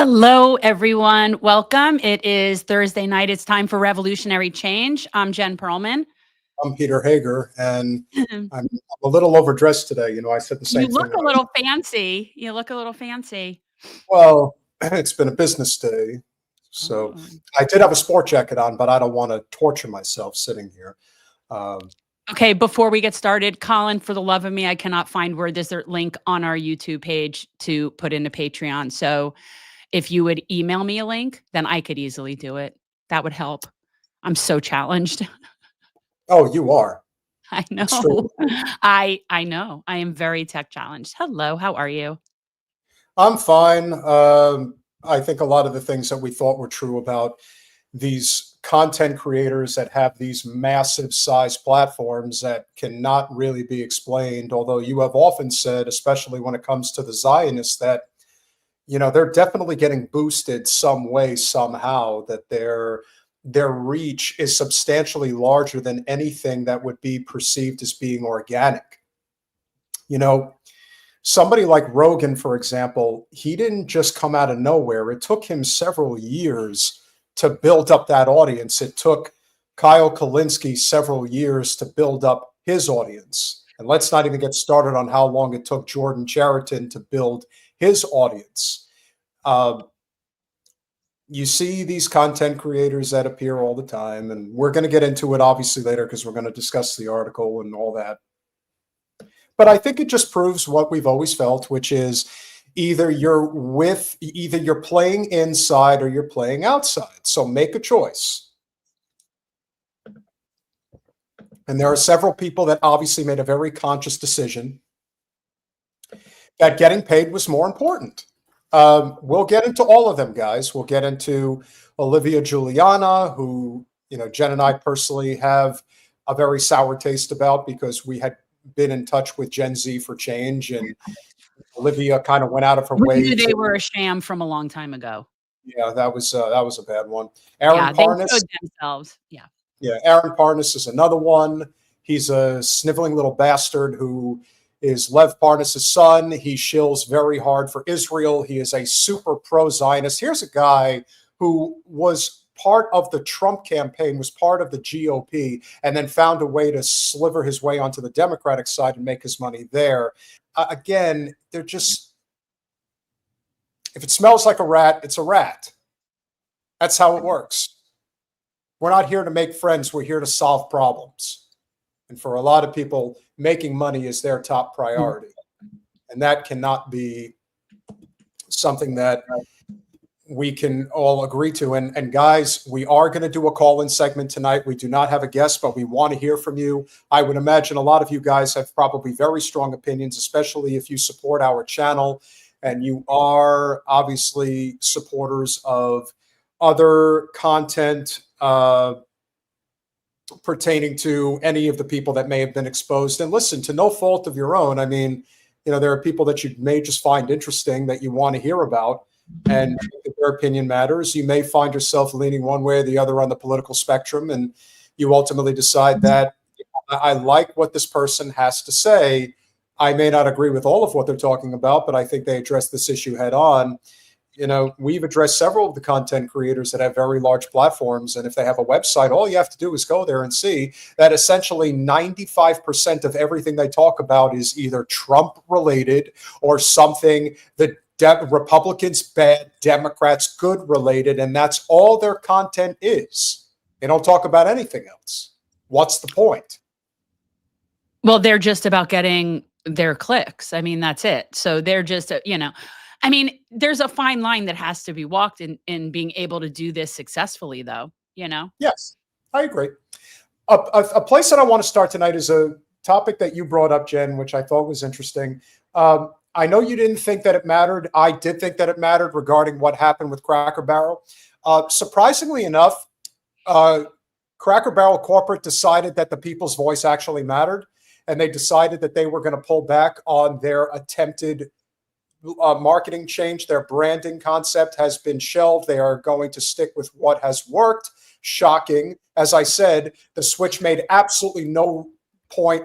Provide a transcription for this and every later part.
Hello, everyone. Welcome. It is Thursday night. It's time for Revolutionary Change. I'm Jen Perelman. I'm Peter Hager, and I'm a little overdressed today. You know, I said the same thing. You look a little fancy. You look a little fancy. Well, it's been a business day, so I did have a sport jacket on, but I don't want to torture myself sitting here. Okay, before we get started, Colin, for the love of me, I cannot find where there's a link on our YouTube page to put into Patreon. So if you would email me a link, then I could easily do it. That would help. I'm so challenged. Oh, you are. I know. I know. I am very tech challenged. Hello, how are you? I'm fine. I think a lot of the things that we thought were true about these content creators that have these massive size platforms that cannot really be explained, although you have often said, especially when it comes to the Zionists, that they're definitely getting boosted some way, somehow, that their reach is substantially larger than anything that would be perceived as being organic. Somebody like Rogan, for example, he didn't just come out of nowhere. It took him several years to build up that audience. It took Kyle Kalinske several years to build up his audience. And let's not even get started on how long it took Jordan Chariton to build his audience. You see these content creators that appear all the time, and we're going to get into it obviously later because we're going to discuss the article and all that. But I think it just proves what we've always felt, which is either you're playing inside or you're playing outside. So make a choice. And there are several people that obviously made a very conscious decision that getting paid was more important. We'll get into all of them, guys. We'll get into Olivia Juliana, who, Jen and I personally have a very sour taste about because we had been in touch with Gen Z for change, and Olivia kind of went out of her way. They were a sham from a long time ago. Yeah, that was a bad one. Aaron Parnas, they showed themselves. Yeah, Aaron Parnas is another one. He's a sniveling little bastard who is Lev Parnas' son. He shills very hard for Israel. He is a super pro-Zionist. Here's a guy who was part of the Trump campaign, was part of the GOP, and then found a way to sliver his way onto the Democratic side and make his money there. Again, they're just, if it smells like a rat, it's a rat. That's how it works. We're not here to make friends. We're here to solve problems. And for a lot of people, making money is their top priority. And that cannot be something that we can all agree to. And guys, we are going to do a call-in segment tonight. We do not have a guest, but we want to hear from you. I would imagine a lot of you guys have probably very strong opinions, especially if you support our channel and you are obviously supporters of other content pertaining to any of the people that may have been exposed. And listen, to no fault of your own. I mean, there are people that you may just find interesting that you want to hear about, and if their opinion matters, you may find yourself leaning one way or the other on the political spectrum, and you ultimately decide that I like what this person has to say. I may not agree with all of what they're talking about, but I think they address this issue head on. We've addressed several of the content creators that have very large platforms. And if they have a website, all you have to do is go there and see that essentially 95% of everything they talk about is either Trump related or something the Republicans bad, Democrats good related. And that's all their content is. They don't talk about anything else. What's the point? Well, they're just about getting their clicks. I mean, that's it. So they're just, I mean, there's a fine line that has to be walked in being able to do this successfully, though, Yes, I agree. A place that I want to start tonight is a topic that you brought up, Jen, which I thought was interesting. I know you didn't think that it mattered. I did think that it mattered regarding what happened with Cracker Barrel. Surprisingly enough, Cracker Barrel corporate decided that the people's voice actually mattered, and they decided that they were going to pull back on their attempted marketing change. Their branding concept has been shelved. They are going to stick with what has worked. Shocking. As I said, the switch made absolutely no point.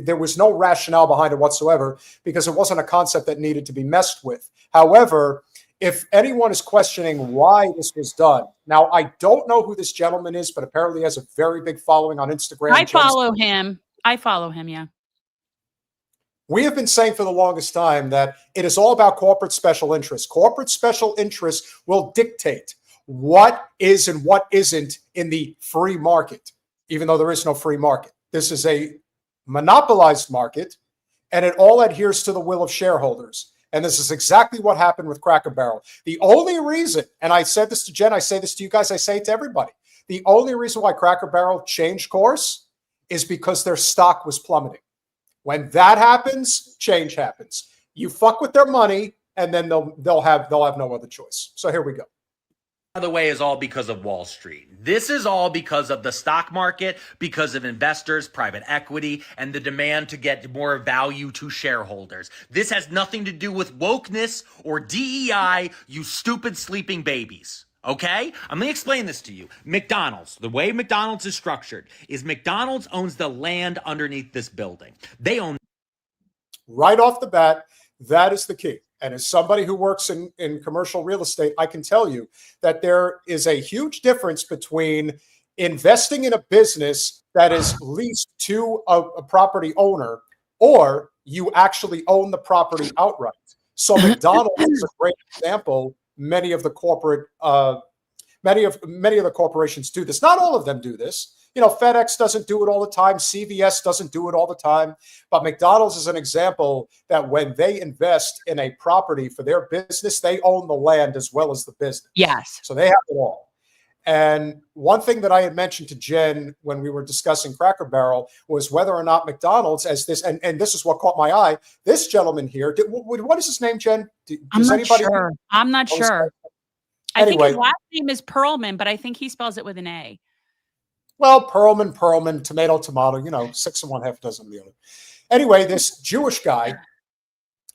There was no rationale behind it whatsoever because it wasn't a concept that needed to be messed with. However, if anyone is questioning why this was done, now I don't know who this gentleman is, but apparently he has a very big following on Instagram. I follow him. Yeah. We have been saying for the longest time that it is all about corporate special interests. Corporate special interests will dictate what is and what isn't in the free market, even though there is no free market. This is a monopolized market, and it all adheres to the will of shareholders. And this is exactly what happened with Cracker Barrel. The only reason, and I said this to Jen, I say this to you guys, I say it to everybody, the only reason why Cracker Barrel changed course is because their stock was plummeting. When that happens, change happens. You fuck with their money, and then they'll have no other choice. So here we go. By the way, is all because of Wall Street. This is all because of the stock market, because of investors, private equity, and the demand to get more value to shareholders. This has nothing to do with wokeness or DEI, you stupid sleeping babies. Okay? I'm going to explain this to you. McDonald's, the way McDonald's is structured is McDonald's owns the land underneath this building. They own. Right off the bat, that is the key. And as somebody who works in commercial real estate, I can tell you that there is a huge difference between investing in a business that is leased to a property owner, or you actually own the property outright. So McDonald's is a great example. Many of the corporations do this. Not all of them do this. You know, FedEx doesn't do it all the time. CVS doesn't do it all the time. But McDonald's is an example that when they invest in a property for their business, they own the land as well as the business. Yes. So they have it all. And one thing that I had mentioned to Jen when we were discussing Cracker Barrel was whether or not McDonald's, as this, and this is what caught my eye, this gentleman here, what is his name, Jen? I'm not sure. I'm not sure. I think his Anyway. last name is Perelman, but I think he spells it with an A. Well, Perelman, tomato, you know, 6 and 1/2 dozen of the other. Anyway, this Jewish guy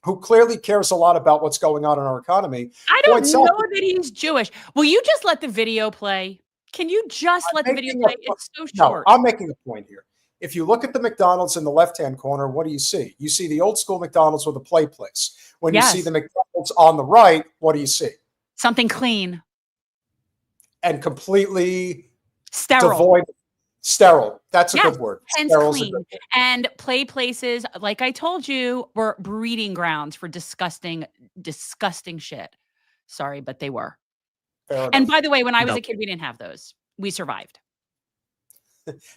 who clearly cares a lot about what's going on in our economy. I don't know that he's Jewish. Will you just let the video play? Can you just let the video play? It's so short. No, I'm making a point here. If you look at the McDonald's in the left-hand corner, what do you see? You see the old school McDonald's with a play place. When you see the McDonald's on the right, what do you see? Something clean. And completely sterile. Sterile. That's a good word. Hence clean. And play places, like I told you, were breeding grounds for disgusting shit. Sorry, but they were. And by the way, when I was a kid, we didn't have those. We survived.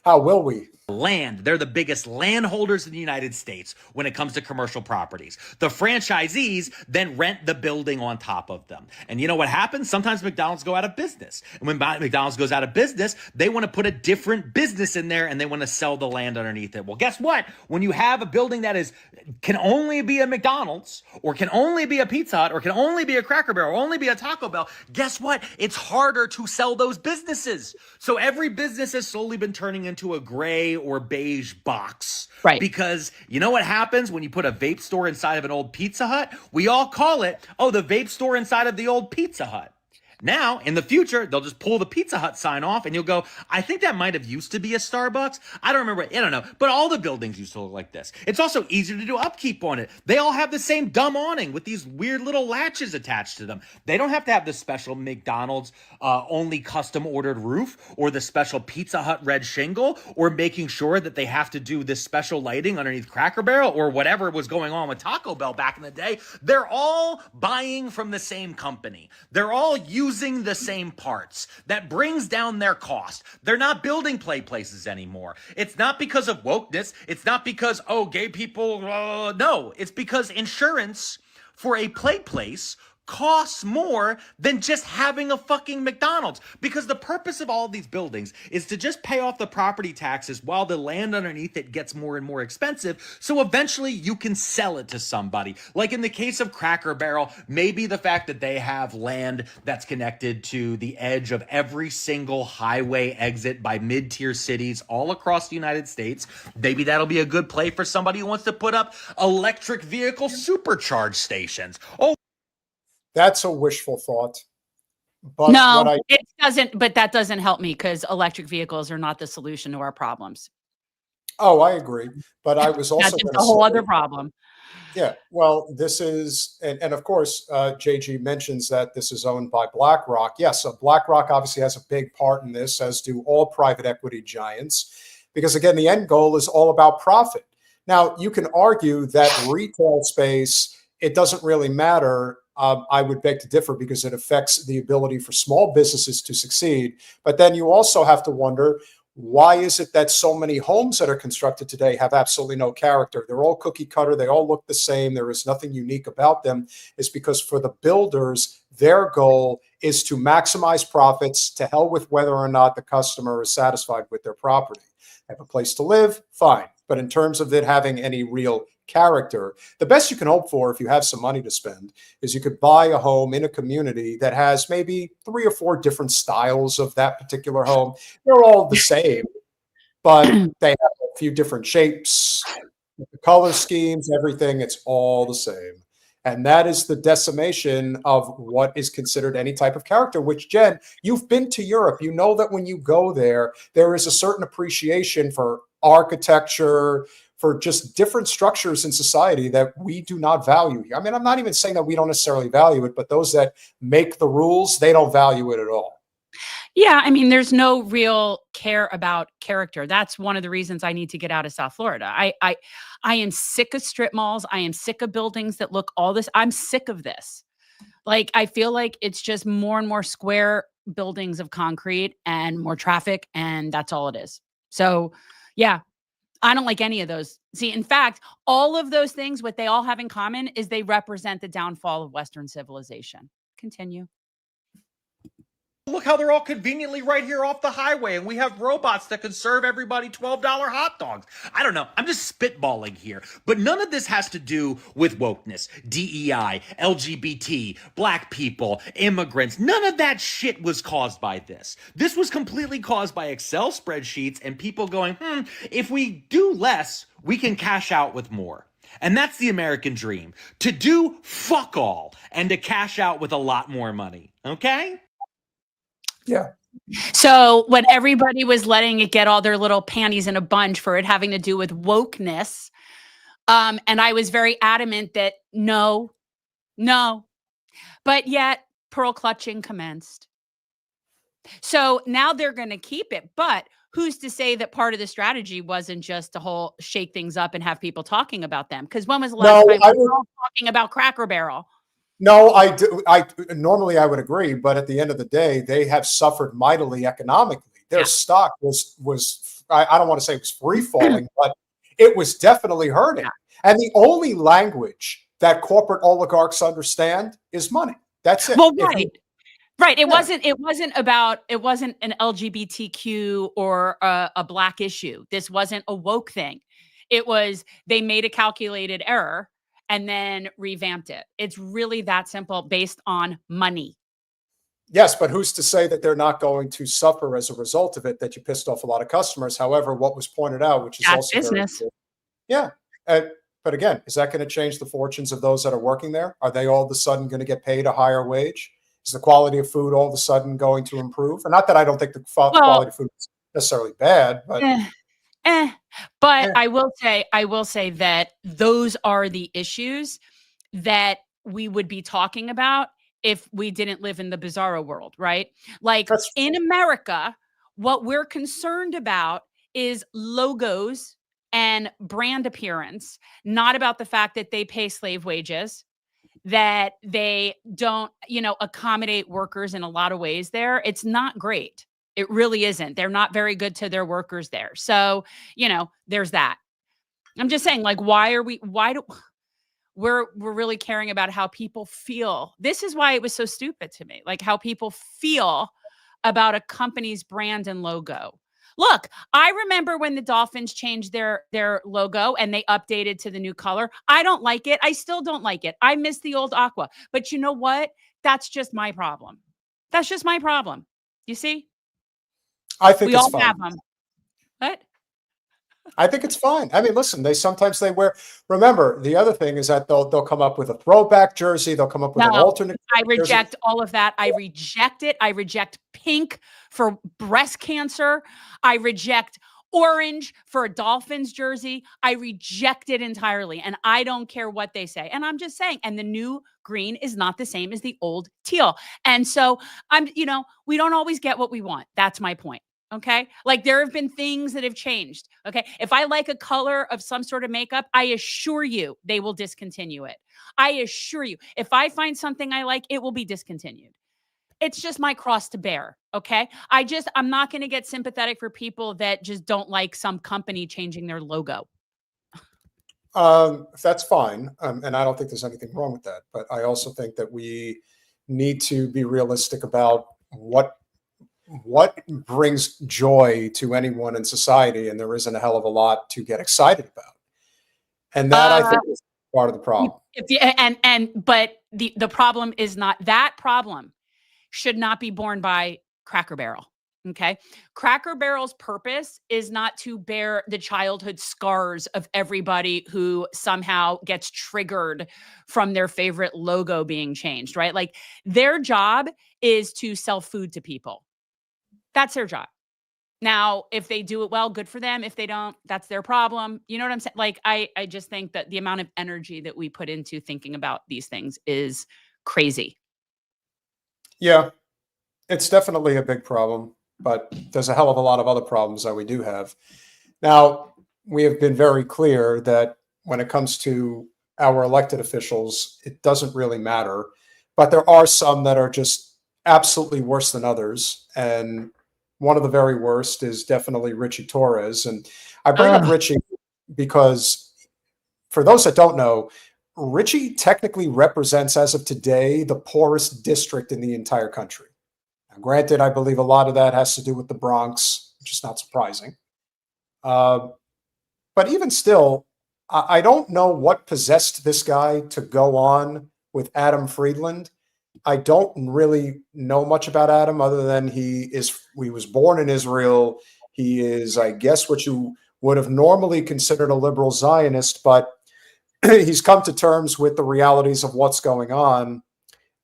How will we? Land. They're the biggest landholders in the United States when it comes to commercial properties. The franchisees then rent the building on top of them. And you know what happens? Sometimes McDonald's go out of business. And when McDonald's goes out of business, they want to put a different business in there and they want to sell the land underneath it. Well, guess what? When you have a building that can only be a McDonald's or can only be a Pizza Hut or can only be a Cracker Barrel or only be a Taco Bell, guess what? It's harder to sell those businesses. So every business has slowly been turning into a gray or beige box. Right. Because you know what happens when you put a vape store inside of an old Pizza Hut? We all call it, oh, the vape store inside of the old Pizza Hut. Now, in the future, they'll just pull the Pizza Hut sign off and you'll go, I think that might have used to be a Starbucks. I don't remember. I don't know. But all the buildings used to look like this. It's also easier to do upkeep on it. They all have the same dumb awning with these weird little latches attached to them. They don't have to have the special McDonald's only custom ordered roof or the special Pizza Hut red shingle or making sure that they have to do this special lighting underneath Cracker Barrel or whatever was going on with Taco Bell back in the day. They're all buying from the same company. They're all using the same parts. That brings down their cost. They're not building play places anymore. It's not because of wokeness. It's not because, oh, gay people, no. It's because insurance for a play place costs more than just having a fucking McDonald's. Because the purpose of all of these buildings is to just pay off the property taxes while the land underneath it gets more and more expensive. So eventually you can sell it to somebody. Like in the case of Cracker Barrel, maybe the fact that they have land that's connected to the edge of every single highway exit by mid-tier cities all across the United States, maybe that'll be a good play for somebody who wants to put up electric vehicle supercharge stations. Oh, that's a wishful thought. But no, it doesn't. But that doesn't help me because electric vehicles are not the solution to our problems. Oh, I agree. But I was That's also just going a to whole say, other problem. yeah, well, this is, and of course, JG mentions that this is owned by BlackRock. Yes, so BlackRock obviously has a big part in this, as do all private equity giants, because again, the end goal is all about profit. Now, you can argue that retail space, it doesn't really matter. I would beg to differ because it affects the ability for small businesses to succeed. But then you also have to wonder, why is it that so many homes that are constructed today have absolutely no character? They're all cookie cutter. They all look the same. There is nothing unique about them. It's because for the builders, their goal is to maximize profits, to hell with whether or not the customer is satisfied with their property. They have a place to live, fine. But in terms of it having any real character, the best you can hope for if you have some money to spend is you could buy a home in a community that has maybe 3 or 4 different styles of that particular home. They're all the same, but they have a few different shapes, the color schemes, everything. It's all the same. And that is the decimation of what is considered any type of character, which, Jen, you've been to Europe. You know that when you go there, there is a certain appreciation for architecture, for just different structures in society that we do not value. I mean, I'm not even saying that we don't necessarily value it, but those that make the rules, they don't value it at all. Yeah, I mean, there's no real care about character. That's one of the reasons I need to get out of South Florida. I am sick of strip malls. I am sick of buildings that look all this. I'm sick of this. Like, I feel like it's just more and more square buildings of concrete and more traffic, and that's all it is. So, yeah, I don't like any of those. See, in fact, all of those things, what they all have in common is they represent the downfall of Western civilization. Continue. Look how they're all conveniently right here off the highway, and we have robots that can serve everybody $12 hot dogs. I don't know. I'm just spitballing here. But none of this has to do with wokeness, DEI, LGBT, black people, immigrants. None of that shit was caused by this. This was completely caused by Excel spreadsheets and people going, if we do less, we can cash out with more. And that's the American dream, to do fuck all and to cash out with a lot more money. Okay? Yeah. So when everybody was letting it get all their little panties in a bunch for it having to do with wokeness, and I was very adamant that no, but yet pearl clutching commenced. So now they're going to keep it, but who's to say that part of the strategy wasn't just to whole shake things up and have people talking about them? Because when was the last time we were all talking about Cracker Barrel? No, I do. Normally I would agree, but at the end of the day, they have suffered mightily economically. Their stock was I don't want to say it was free falling, but it was definitely hurting. Yeah. And the only language that corporate oligarchs understand is money. That's it. Well, right. It wasn't an LGBTQ or a black issue. This wasn't a woke thing. It was, they made a calculated error and then revamped it. It's really that simple, based on money. Yes, but who's to say that they're not going to suffer as a result of it, that you pissed off a lot of customers? However, what was pointed out, which is That's also business. very cool. Yeah. But again, is that going to change the fortunes of those that are working there? Are they all of a sudden going to get paid a higher wage? Is the quality of food all of a sudden going to improve? And not that I don't think the quality of food is necessarily bad, but But I will say that those are the issues that we would be talking about if we didn't live in the bizarro world, right? Like in America, what we're concerned about is logos and brand appearance, not about the fact that they pay slave wages, that they don't, accommodate workers in a lot of ways there. It's not great. It really isn't. They're not very good to their workers there. So, there's that. I'm just saying, like, we're really caring about how people feel. This is why it was so stupid to me, like how people feel about a company's brand and logo. Look, I remember when the Dolphins changed their logo and they updated to the new color. I don't like it. I still don't like it. I miss the old aqua. But you know what? That's just my problem. That's just my problem. You see? I think we it's all fine. have them. What? I think it's fine. I mean, listen, sometimes they wear. Remember, the other thing is that they'll come up with a throwback jersey. They'll come up with an alternate. I reject all of that. I reject it. I reject pink for breast cancer. I reject Orange for a Dolphins jersey, I reject it entirely. And I don't care what they say. And I'm just saying, and the new green is not the same as the old teal. And so we don't always get what we want. That's my point. Okay. Like there have been things that have changed. Okay. If I like a color of some sort of makeup, I assure you they will discontinue it. I assure you, if I find something I like, it will be discontinued. It's just my cross to bear. Okay. I'm not going to get sympathetic for people that just don't like some company changing their logo. That's fine. And I don't think there's anything wrong with that. But I also think that we need to be realistic about what brings joy to anyone in society. And there isn't a hell of a lot to get excited about. And that I think is part of the problem. But the problem is not that problem. Should not be borne by Cracker Barrel. Okay. Cracker Barrel's purpose is not to bear the childhood scars of everybody who somehow gets triggered from their favorite logo being changed, right? Like their job is to sell food to people. That's their job. Now, if they do it well, good for them. If they don't, that's their problem. You know what I'm saying? Like, I just think that the amount of energy that we put into thinking about these things is crazy. Yeah, it's definitely a big problem, but there's a hell of a lot of other problems that we do have. Now, we have been very clear that when it comes to our elected officials, it doesn't really matter, but there are some that are just absolutely worse than others. And one of the very worst is definitely Ritchie Torres. And I bring up Ritchie because for those that don't know, Ritchie technically represents, as of today, the poorest district in the entire country. Now, granted, I believe a lot of that has to do with the Bronx, which is not surprising. But even still, I don't know what possessed this guy to go on with Adam Friedland. I don't really know much about Adam other than he was born in Israel. He is, I guess, what you would have normally considered a liberal Zionist, but he's come to terms with the realities of what's going on.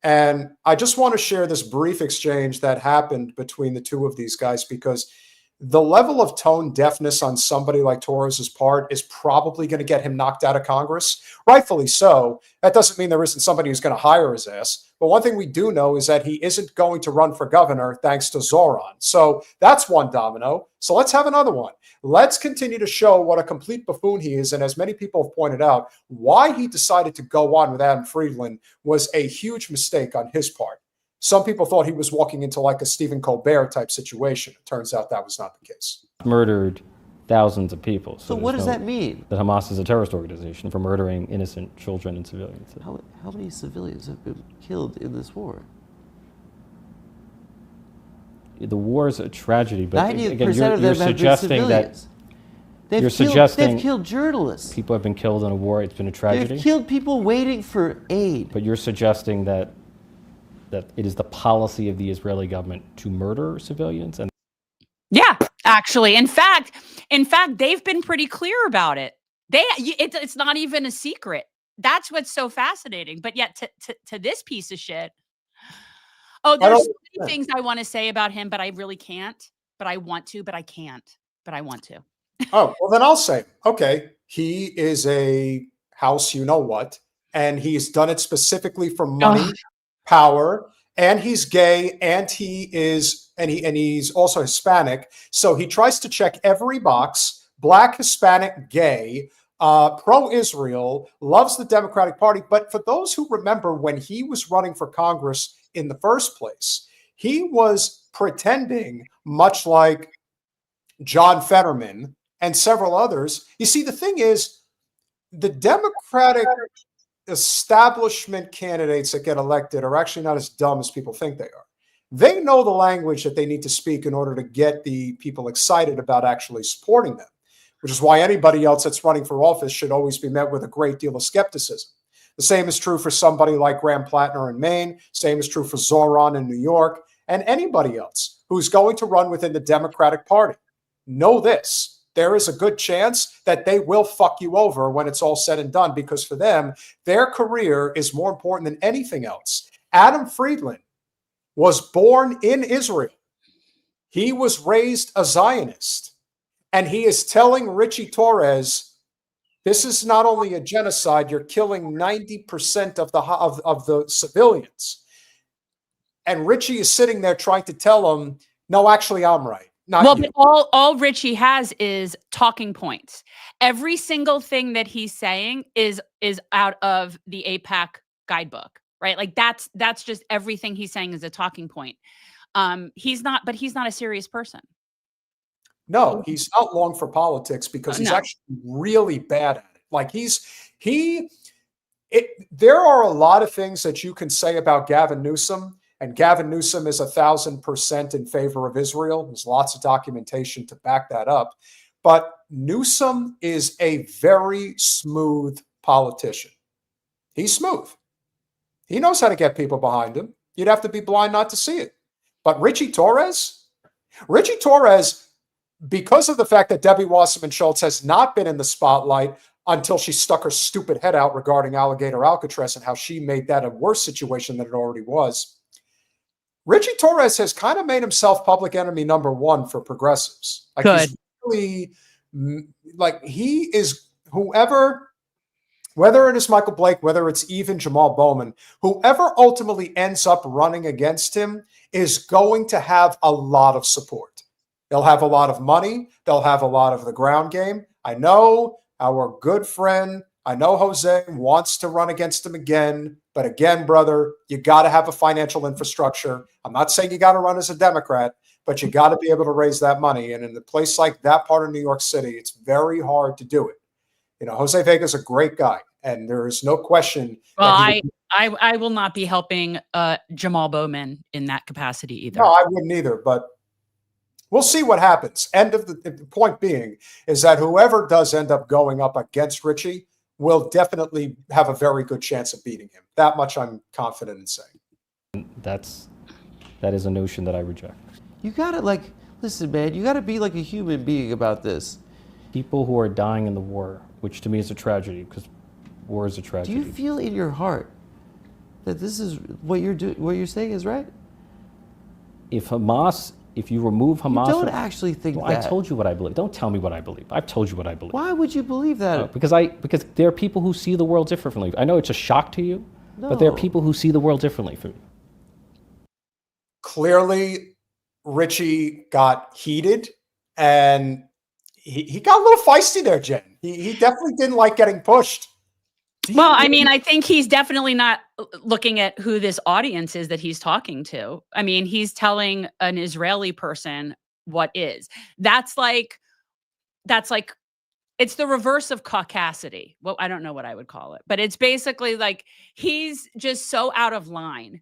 And I just want to share this brief exchange that happened between the two of these guys, because the level of tone deafness on somebody like Torres's part is probably going to get him knocked out of Congress. Rightfully so. That doesn't mean there isn't somebody who's going to hire his ass. But one thing we do know is that he isn't going to run for governor thanks to Zoran. So that's one domino. So let's have another one. Let's continue to show what a complete buffoon he is. And as many people have pointed out, why he decided to go on with Adam Friedland was a huge mistake on his part. Some people thought he was walking into like a Stephen Colbert type situation. It turns out that was not the case. Murdered thousands of people. So what does that mean? That Hamas is a terrorist organization for murdering innocent children and civilians. How many civilians have been killed in this war? The war is a tragedy, but 90% again, of you're them have been suggesting civilians. They've killed journalists. People have been killed in a war. It's been a tragedy. They've killed people waiting for aid. But you're suggesting that it is the policy of the Israeli government to murder civilians? And yeah, actually, in fact, they've been pretty clear about it. It's not even a secret. That's what's so fascinating. But yet, to this piece of shit. Oh, there's so many things I want to say about him, but I really can't. But I want to, but I can't. But I want to. Oh, well, then I'll say, okay, he is a house you know what, and he's done it specifically for money, power, and he's gay, and he's also Hispanic. So he tries to check every box: Black, Hispanic, gay, pro-Israel, loves the Democratic Party. But for those who remember when he was running for Congress in the first place, he was pretending, much like John Fetterman and several others. You see, the thing is, the Democratic establishment candidates that get elected are actually not as dumb as people think they are. They know the language that they need to speak in order to get the people excited about actually supporting them, which is why anybody else that's running for office should always be met with a great deal of skepticism. The same is true for somebody like Graham Plattner in Maine. Same is true for Zoran in New York, and anybody else who's going to run within the Democratic Party. Know this. There is a good chance that they will fuck you over when it's all said and done, because for them, their career is more important than anything else. Adam Friedland was born in Israel. He was raised a Zionist. And he is telling Ritchie Torres, this is not only a genocide, you're killing 90% of the civilians. And Ritchie is sitting there trying to tell him, no, actually, I'm right. Not you. But all Ritchie has is talking points. Every single thing that he's saying is out of the AIPAC guidebook, right? Like that's just everything he's saying is a talking point. He's not a serious person. No, he's not long for politics because he's actually really bad at it. Like there are a lot of things that you can say about Gavin Newsom, and Gavin Newsom is 1,000% in favor of Israel. There's lots of documentation to back that up. But Newsom is a very smooth politician. He's smooth. He knows how to get people behind him. You'd have to be blind not to see it. But Ritchie Torres, because of the fact that Debbie Wasserman Schultz has not been in the spotlight until she stuck her stupid head out regarding Alligator Alcatraz and how she made that a worse situation than it already was, Ritchie Torres has kind of made himself public enemy number one for progressives. Like Good. He's really, like he is whoever, whether it is Michael Blake, whether it's even Jamal Bowman, whoever ultimately ends up running against him is going to have a lot of support. They'll have a lot of money. They'll have a lot of the ground game. I know our good friend, I know Jose wants to run against him again. But again, brother, you got to have a financial infrastructure. I'm not saying you got to run as a Democrat, but you got to be able to raise that money. And in a place like that part of New York City, it's very hard to do it. You know, Jose Vega's a great guy, and there is no question. Well, I will not be helping Jamal Bowman in that capacity either. No, I wouldn't either, but we'll see what happens. The point being is that whoever does end up going up against Ritchie will definitely have a very good chance of beating him. That much I'm confident in saying. That is a notion that I reject. You gotta listen, man, you gotta be like a human being about this. People who are dying in the war, which to me is a tragedy, because war is a tragedy. Do you feel in your heart that this is what you're saying is right? If you remove Hamas... You don't actually think that. I told you what I believe. Don't tell me what I believe. I've told you what I believe. Why would you believe that? Because there are people who see the world differently. I know it's a shock to you, but there are people who see the world differently from you. Clearly, Ritchie got heated, and he got a little feisty there, Jen. He definitely didn't like getting pushed. Well, I mean, I think he's definitely not looking at who this audience is that he's talking to. I mean, he's telling an Israeli person what is. That's like it's the reverse of caucasity. Well, I don't know what I would call it, but it's basically like he's just so out of line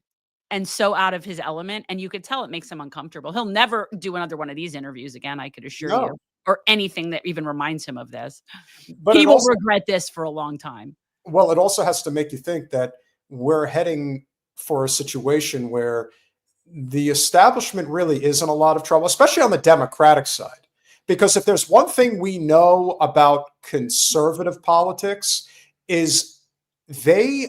and so out of his element, and you could tell it makes him uncomfortable. He'll never do another one of these interviews again, I could assure you, or anything that even reminds him of this. But he will regret this for a long time. Well, it also has to make you think that we're heading for a situation where the establishment really is in a lot of trouble, especially on the Democratic side. Because if there's one thing we know about conservative politics is they've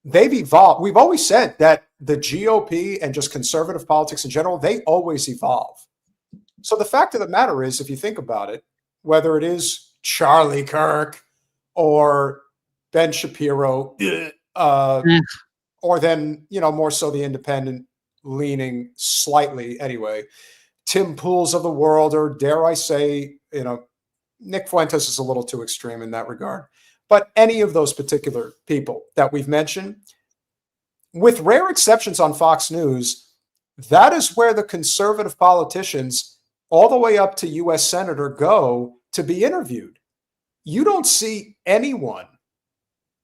evolved. We've always said that the GOP and just conservative politics in general, they always evolve. So the fact of the matter is, if you think about it, whether it is Charlie Kirk or Ben Shapiro, or then, more so the independent leaning slightly anyway, Tim Pools of the world, or dare I say, Nick Fuentes is a little too extreme in that regard. But any of those particular people that we've mentioned, with rare exceptions on Fox News, that is where the conservative politicians all the way up to U.S. Senator go to be interviewed. You don't see anyone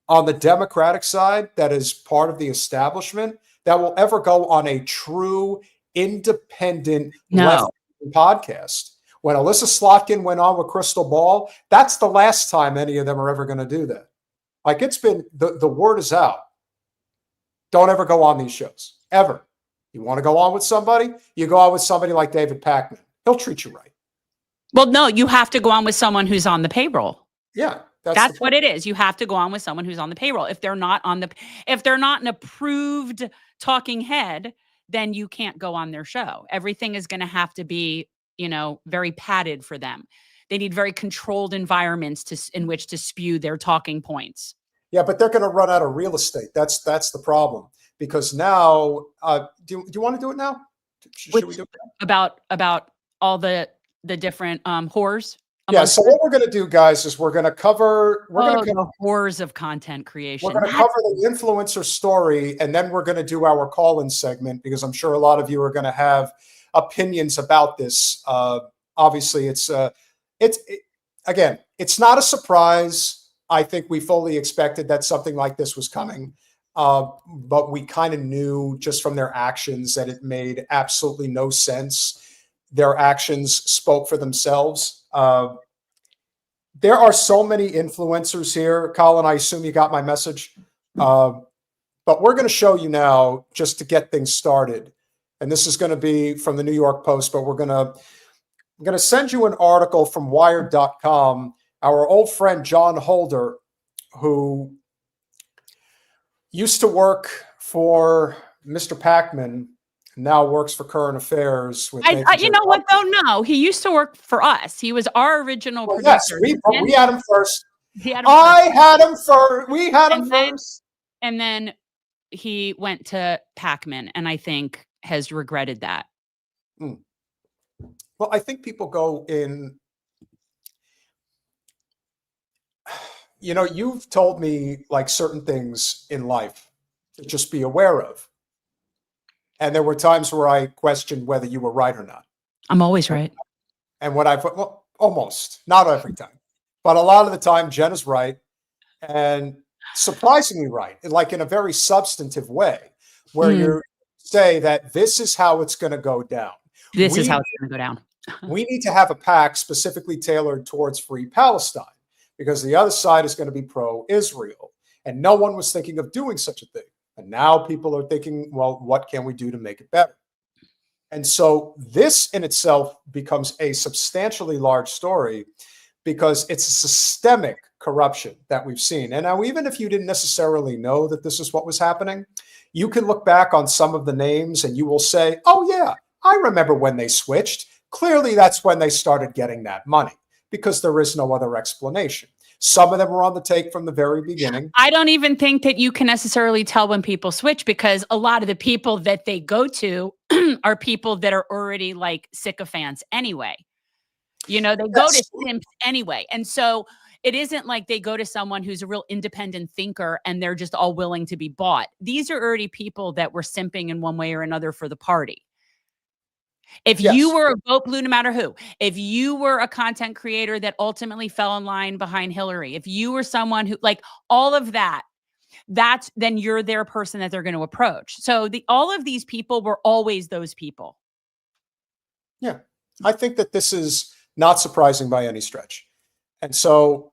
on the Democratic side that is part of the establishment that will ever go on a true independent left podcast. When Alyssa Slotkin went on with Crystal Ball, that's the last time any of them are ever going to do that. Like, it's been, the word is out. Don't ever go on these shows, ever. You want to go on with somebody? You go on with somebody like David Pakman. He'll treat you right. Well, no, you have to go on with someone who's on the payroll. Yeah. That's what it is. You have to go on with someone who's on the payroll. If they're not an approved talking head, then you can't go on their show. Everything is going to have to be very padded for them. They need very controlled environments in which to spew their talking points. Yeah, but they're going to run out of real estate. That's the problem. Because now, do you want to do it now? Should we do it now? About all the different whores? Yeah, so what we're going to do, guys, is we're going to cover the horrors of content creation. We're going to cover the influencer story, and then we're going to do our call-in segment, because I'm sure a lot of you are going to have opinions about this. Obviously, again, it's not a surprise. I think we fully expected that something like this was coming, but we kind of knew just from their actions that it made absolutely no sense. Their actions spoke for themselves. There are so many influencers here. Colin, I assume you got my message. But we're going to show you now, just to get things started. And this is going to be from the New York Post, but I'm going to send you an article from Wired.com. Our old friend John Holder, who used to work for Mr. Pacman, now works for Current Affairs. With you know what, though? No, he used to work for us. He was our original producer. Yes, we had him first. We had him first. And then he went to Pacman, and I think has regretted that. Well, I think people go in. You've told me like certain things in life to just be aware of. And there were times where I questioned whether you were right or not. I'm always right. And when almost, not every time, but a lot of the time, Jen is right, and surprisingly right, like in a very substantive way, where you say that this is how it's going to go down. This is how it's going to go down. We need to have a pact specifically tailored towards free Palestine, because the other side is going to be pro-Israel. And no one was thinking of doing such a thing. And now people are thinking, well, what can we do to make it better? And so this in itself becomes a substantially large story, because it's a systemic corruption that we've seen. And now, even if you didn't necessarily know that this is what was happening, you can look back on some of the names and you will say, oh, yeah, I remember when they switched. Clearly, that's when they started getting that money, because there is no other explanation. Some of them were on the take from the very beginning. I don't even think that you can necessarily tell when people switch, because a lot of the people that they go to are people that are already like sycophants anyway. They go to SIMPS anyway. And so it isn't like they go to someone who's a real independent thinker and they're just all willing to be bought. These are already people that were simping in one way or another for the party. If you were a vote blue, no matter who, if you were a content creator that ultimately fell in line behind Hillary, if you were someone who, like, all of that, then you're their person that they're going to approach. So all of these people were always those people. Yeah, I think that this is not surprising by any stretch. And so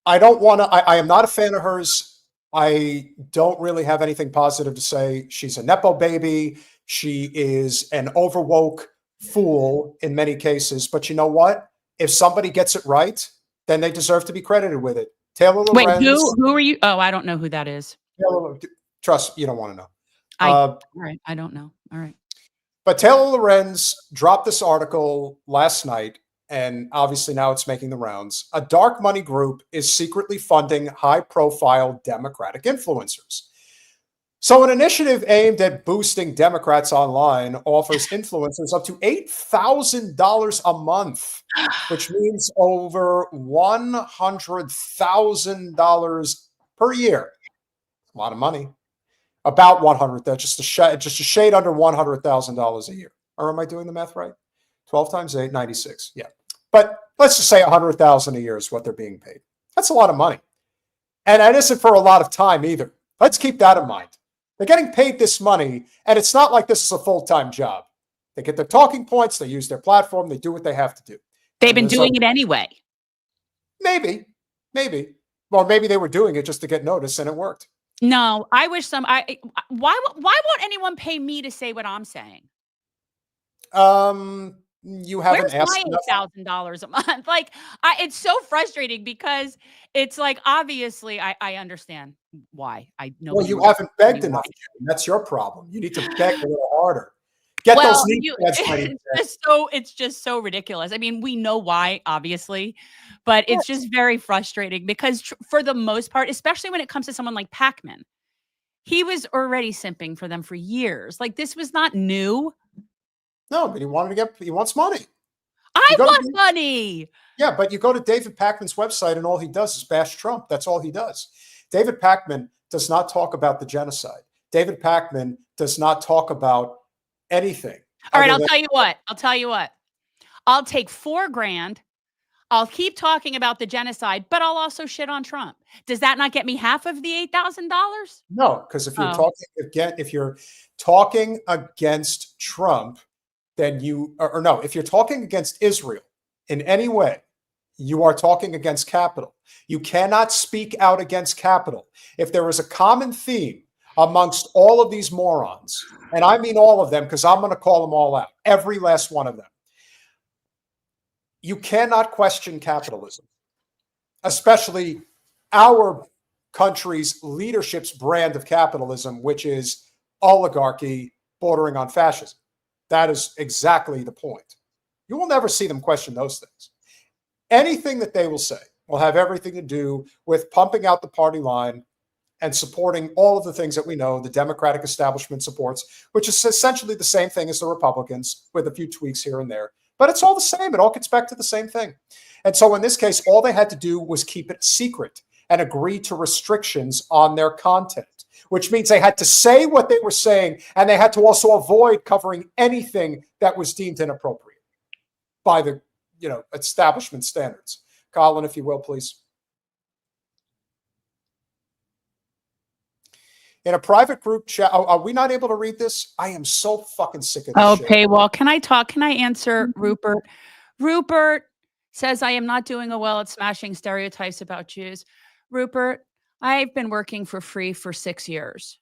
I am not a fan of hers. I don't really have anything positive to say. She's a Nepo baby. She is an overwoke fool in many cases. But you know what? If somebody gets it right, then they deserve to be credited with it. Taylor Lorenz. Wait, who are you? Oh, I don't know who that is. Trust, you don't want to know. All right, I don't know. All right. But Taylor Lorenz dropped this article last night, and obviously now it's making the rounds. A dark money group is secretly funding high-profile Democratic influencers. So an initiative aimed at boosting Democrats online offers influencers up to $8,000 a month, which means over $100,000 per year. A lot of money. About 100, just a shade under $100,000 a year. Or am I doing the math right? 12 times 8, 96. Yeah. But let's just say $100,000 a year is what they're being paid. That's a lot of money. And that isn't for a lot of time either. Let's keep that in mind. They're getting paid this money, and it's not like this is a full-time job. They get their talking points, they use their platform, they do what they have to do. They've been doing it anyway. Maybe. Well, maybe they were doing it just to get noticed, and it worked. No, I wish why won't anyone pay me to say what I'm saying? You haven't asked. Where's my $8,000 a month? Like, it's so frustrating, because it's like, obviously I understand why. I know. Well, you haven't begged enough. That's your problem. You need to beg a little harder. Get Well, those knee pads ready. it's just so ridiculous. I mean, we know why, obviously, but it's just very frustrating because for the most part, especially when it comes to someone like Pacman, he was already simping for them for years. Like, this was not new. No, but he wants money. I want money. Yeah, but you go to David Pacman's website and all he does is bash Trump. That's all he does. David Pacman does not talk about the genocide. David Pacman does not talk about anything. All right, I'll tell you what. I'll take $4,000. I'll keep talking about the genocide, but I'll also shit on Trump. Does that not get me half of the $8,000? No, because if you're talking against Trump, then if you're talking against Israel in any way, you are talking against capital. You cannot speak out against capital. If there is a common theme amongst all of these morons, and I mean all of them because I'm going to call them all out, every last one of them, you cannot question capitalism, especially our country's leadership's brand of capitalism, which is oligarchy bordering on fascism. That is exactly the point. You will never see them question those things. Anything that they will say will have everything to do with pumping out the party line and supporting all of the things that we know the Democratic establishment supports, which is essentially the same thing as the Republicans with a few tweaks here and there. But it's all the same. It all gets back to the same thing. And so in this case, all they had to do was keep it secret and agree to restrictions on their content, which means they had to say what they were saying, and they had to also avoid covering anything that was deemed inappropriate by the establishment standards. Colin, if you will, please. In a private group chat, are we not able to read this? I am so fucking sick of this shit. Okay, well, can I talk? Can I answer Rupert? Rupert says, I am not doing well at smashing stereotypes about Jews. Rupert, I've been working for free for 6 years.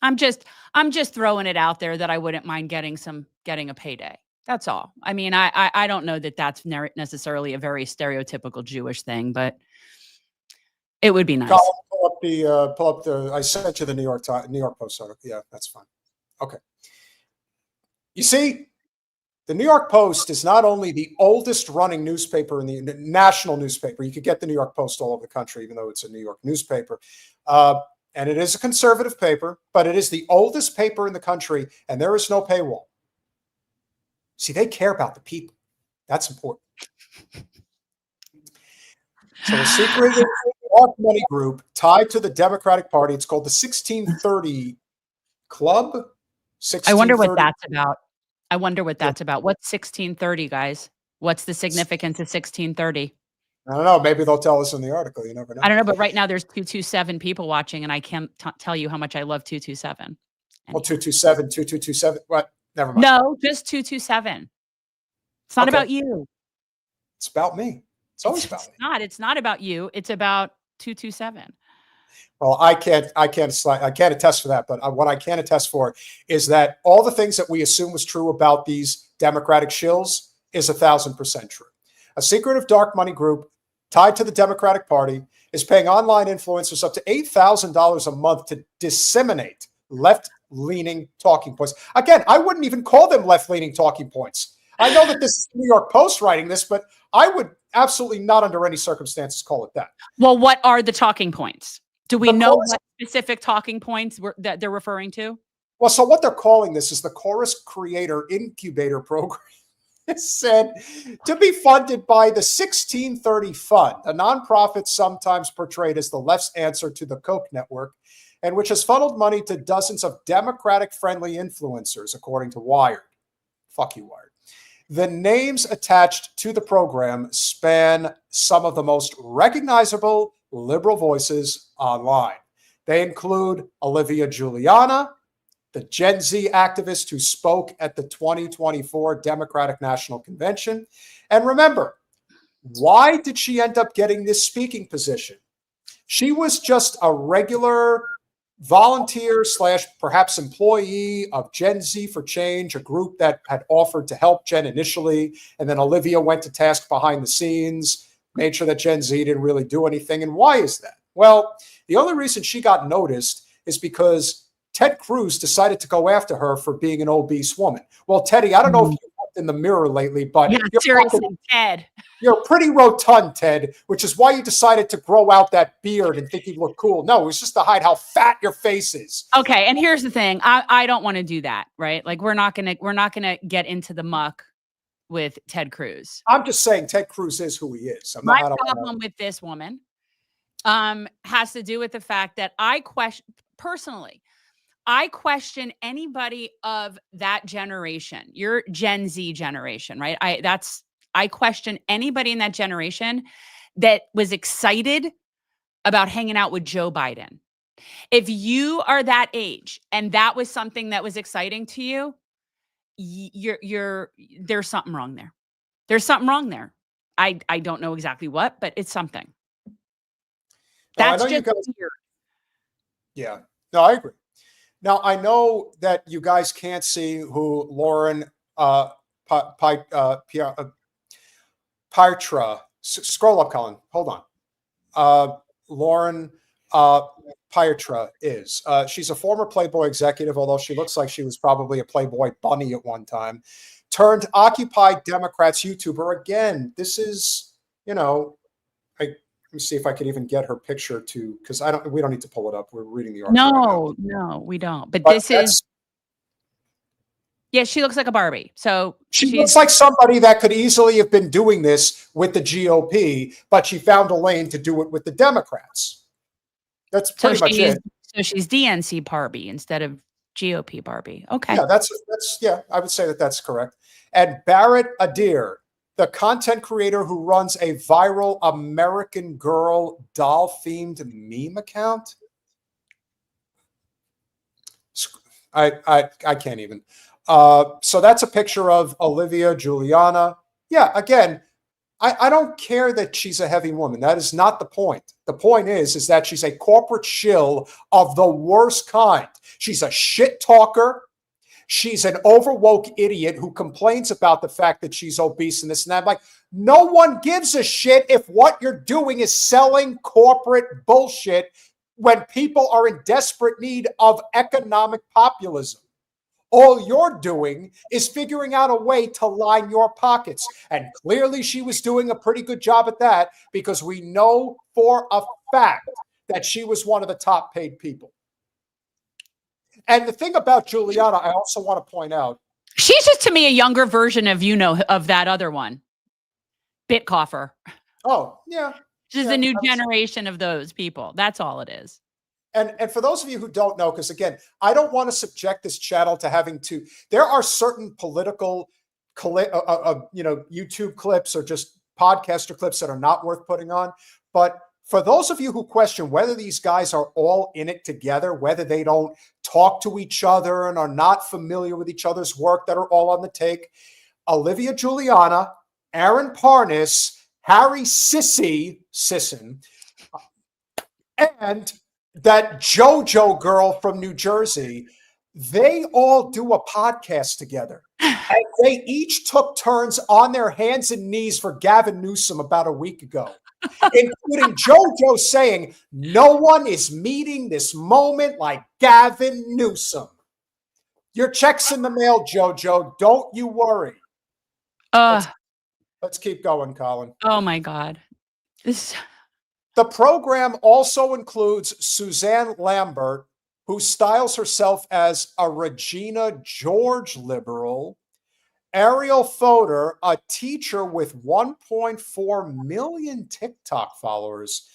I'm just throwing it out there that I wouldn't mind getting a payday. That's all. I mean, I don't know that that's necessarily a very stereotypical Jewish thing, but it would be nice. Pull up the. I sent you the New York Post article. Yeah, that's fine. Okay. You see, the New York Post is not only the oldest running newspaper in the national newspaper. You could get the New York Post all over the country, even though it's a New York newspaper. And it is a conservative paper, but it is the oldest paper in the country, and there is no paywall. See, they care about the people. That's important. So a secret dark money group tied to the Democratic Party. It's called the 1630 Club. 1630. I wonder what that's about. What's 1630, guys? What's the significance of 1630? I don't know. Maybe they'll tell us in the article. You never know. I don't know, but right now there's 227 people watching, and I can't tell you how much I love 227. Well, 2227. What? Never mind. No, just 227. It's not about you. It's about me. It's always about me. It's not about you. It's about 227. Well, I can't attest for that, but what I can attest for is that all the things that we assume was true about these Democratic shills is 1,000% true. A secretive dark money group tied to the Democratic Party is paying online influencers up to $8,000 a month to disseminate left-leaning talking points. Again, I wouldn't even call them left-leaning talking points. I know that this is the New York Post writing this, but I would absolutely not under any circumstances call it that. Well, what are the talking points? Do we know what specific talking points that they're referring to? Well, so what they're calling this is the Chorus Creator Incubator Program. It said to be funded by the 1630 Fund, a nonprofit sometimes portrayed as the left's answer to the Koch network, and which has funneled money to dozens of Democratic-friendly influencers, according to Wired. Fuck you, Wired. The names attached to the program span some of the most recognizable liberal voices online. They include Olivia Giuliana, the Gen Z activist who spoke at the 2024 Democratic National Convention. And remember, why did she end up getting this speaking position? She was just a regular volunteer / perhaps employee of Gen Z for Change, a group that had offered to help Gen initially. And then Olivia went to task behind the scenes, made sure that Gen Z didn't really do anything. And why is that? Well, the only reason she got noticed is because Ted Cruz decided to go after her for being an obese woman. Well, Teddy, I don't know if you looked in the mirror lately, but Yeah, seriously, Ted. you're pretty rotund, Ted, which is why you decided to grow out that beard and think you look cool. No, it was just to hide how fat your face is. Okay, and here's the thing. I don't want to do that, right? Like we're not gonna get into the muck with Ted Cruz. I'm just saying Ted Cruz is who he is. My problem with this woman has to do with the fact that I question anybody of that generation, your Gen Z generation, right? I question anybody in that generation that was excited about hanging out with Joe Biden. If you are that age and that was something that was exciting to you, there's something wrong there. There's something wrong there. I don't know exactly what, but it's something. That's just weird. Yeah. No, I agree. Now, I know that you guys can't see who Lauren Pietra. Scroll up, Colin. Hold on. Lauren Pietra is. She's a former Playboy executive, although she looks like she was probably a Playboy bunny at one time. Turned Occupy Democrats YouTuber. Again, this is, let me see if I could even get her picture to, because we don't need to pull it up. We're reading the article. No, we don't. But this is, yeah, she looks like a Barbie. So she looks like somebody that could easily have been doing this with the GOP, but she found a lane to do it with the Democrats. That's pretty much it. So she's DNC Barbie instead of GOP Barbie. Okay. Yeah, I would say that's correct. And Barrett Adair, the content creator who runs a viral American Girl doll-themed meme account. I can't even. So that's a picture of Olivia Juliana. Yeah, again, I don't care that she's a heavy woman. That is not the point. The point is that she's a corporate shill of the worst kind. She's a shit talker. She's an overwoke idiot who complains about the fact that she's obese and this and that. Like, no one gives a shit if what you're doing is selling corporate bullshit when people are in desperate need of economic populism. All you're doing is figuring out a way to line your pockets. And clearly she was doing a pretty good job at that, because we know for a fact that she was one of the top paid people. And the thing about Juliana, I also want to point out, she's just, to me, a younger version of, of that other one, Bitcoffer. Oh, yeah. She's a new generation of those people. That's all it is. And for those of you who don't know, because again, I don't want to subject this channel to having to, there are certain political, YouTube clips or just podcaster clips that are not worth putting on. But for those of you who question whether these guys are all in it together, whether they don't talk to each other and are not familiar with each other's work, that are all on the take, Olivia Juliana, Aaron Parnas, Harry Sisson, and that JoJo girl from New Jersey, they all do a podcast together. And they each took turns on their hands and knees for Gavin Newsom about a week ago, including JoJo saying, no one is meeting this moment like Gavin Newsom. Your check's in the mail, JoJo. Don't you worry. Let's keep going, Colin. Oh, my God. The program also includes Suzanne Lambert, who styles herself as a Regina George liberal, Ariel Fodor, a teacher with 1.4 million TikTok followers.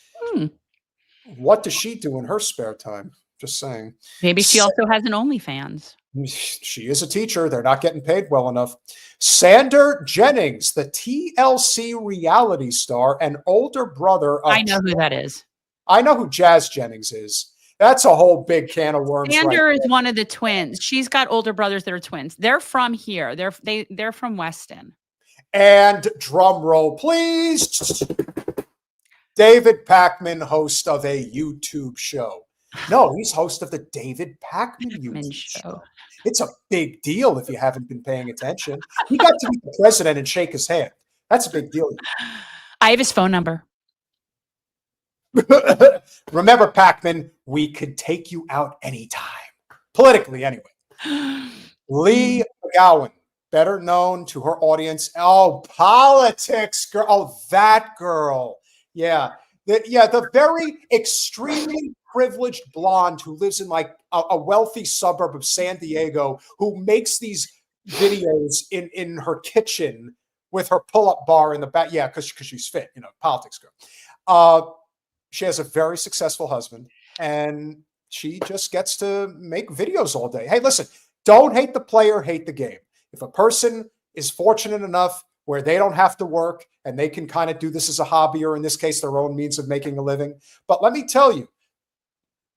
What does she do in her spare time? Just saying. Maybe she also has an OnlyFans. She is a teacher. They're not getting paid well enough. Sander Jennings, the TLC reality star and older brother of... I know who that is. I know who Jazz Jennings is. That's a whole big can of worms. Sander is one of the twins. She's got older brothers that are twins. They're from here. They're from Weston. And drum roll, please. David Pakman, host of a YouTube show. No, he's host of the David Pakman YouTube show. It's a big deal if you haven't been paying attention. He got to meet the president and shake his hand. That's a big deal. I have his phone number. Remember, Pakman, we could take you out anytime. politically anyway. Lee McGowan, better known to her audience. Oh, politics girl. Oh, that girl. Yeah. The very extremely privileged blonde who lives in like a wealthy suburb of San Diego, who makes these videos in her kitchen with her pull-up bar in the back. Yeah, because she's fit, politics girl. She has a very successful husband, and she just gets to make videos all day. Hey, listen, don't hate the player, hate the game. If a person is fortunate enough where they don't have to work and they can kind of do this as a hobby, or in this case, their own means of making a living. But let me tell you,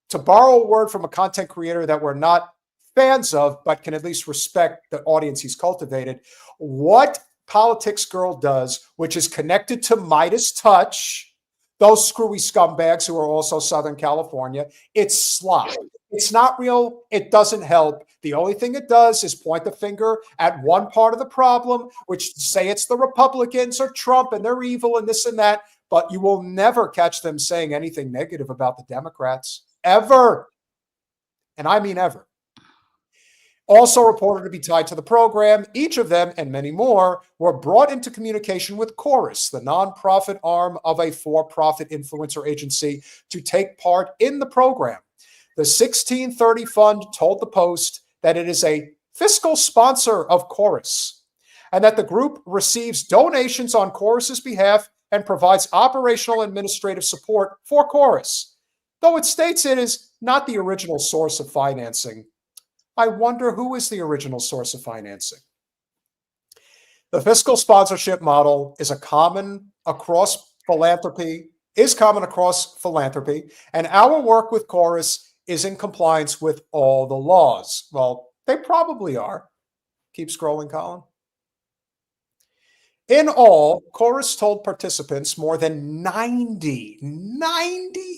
to borrow a word from a content creator that we're not fans of, but can at least respect the audience he's cultivated, what Politics Girl does, which is connected to Midas Touch, those screwy scumbags who are also Southern California, it's slop. It's not real. It doesn't help. The only thing it does is point the finger at one part of the problem, which say it's the Republicans or Trump and they're evil and this and that, but you will never catch them saying anything negative about the Democrats, ever. And I mean ever. Also reported to be tied to the program, each of them and many more were brought into communication with Chorus, the nonprofit arm of a for-profit influencer agency, to take part in the program. The 1630 Fund told the Post that it is a fiscal sponsor of Chorus and that the group receives donations on Chorus's behalf and provides operational and administrative support for Chorus, though it states it is not the original source of financing. I wonder who is the original source of financing. The fiscal sponsorship model is common across philanthropy, and our work with Chorus is in compliance with all the laws. Well, they probably are. Keep scrolling, Colin. In all, Chorus told participants more than 90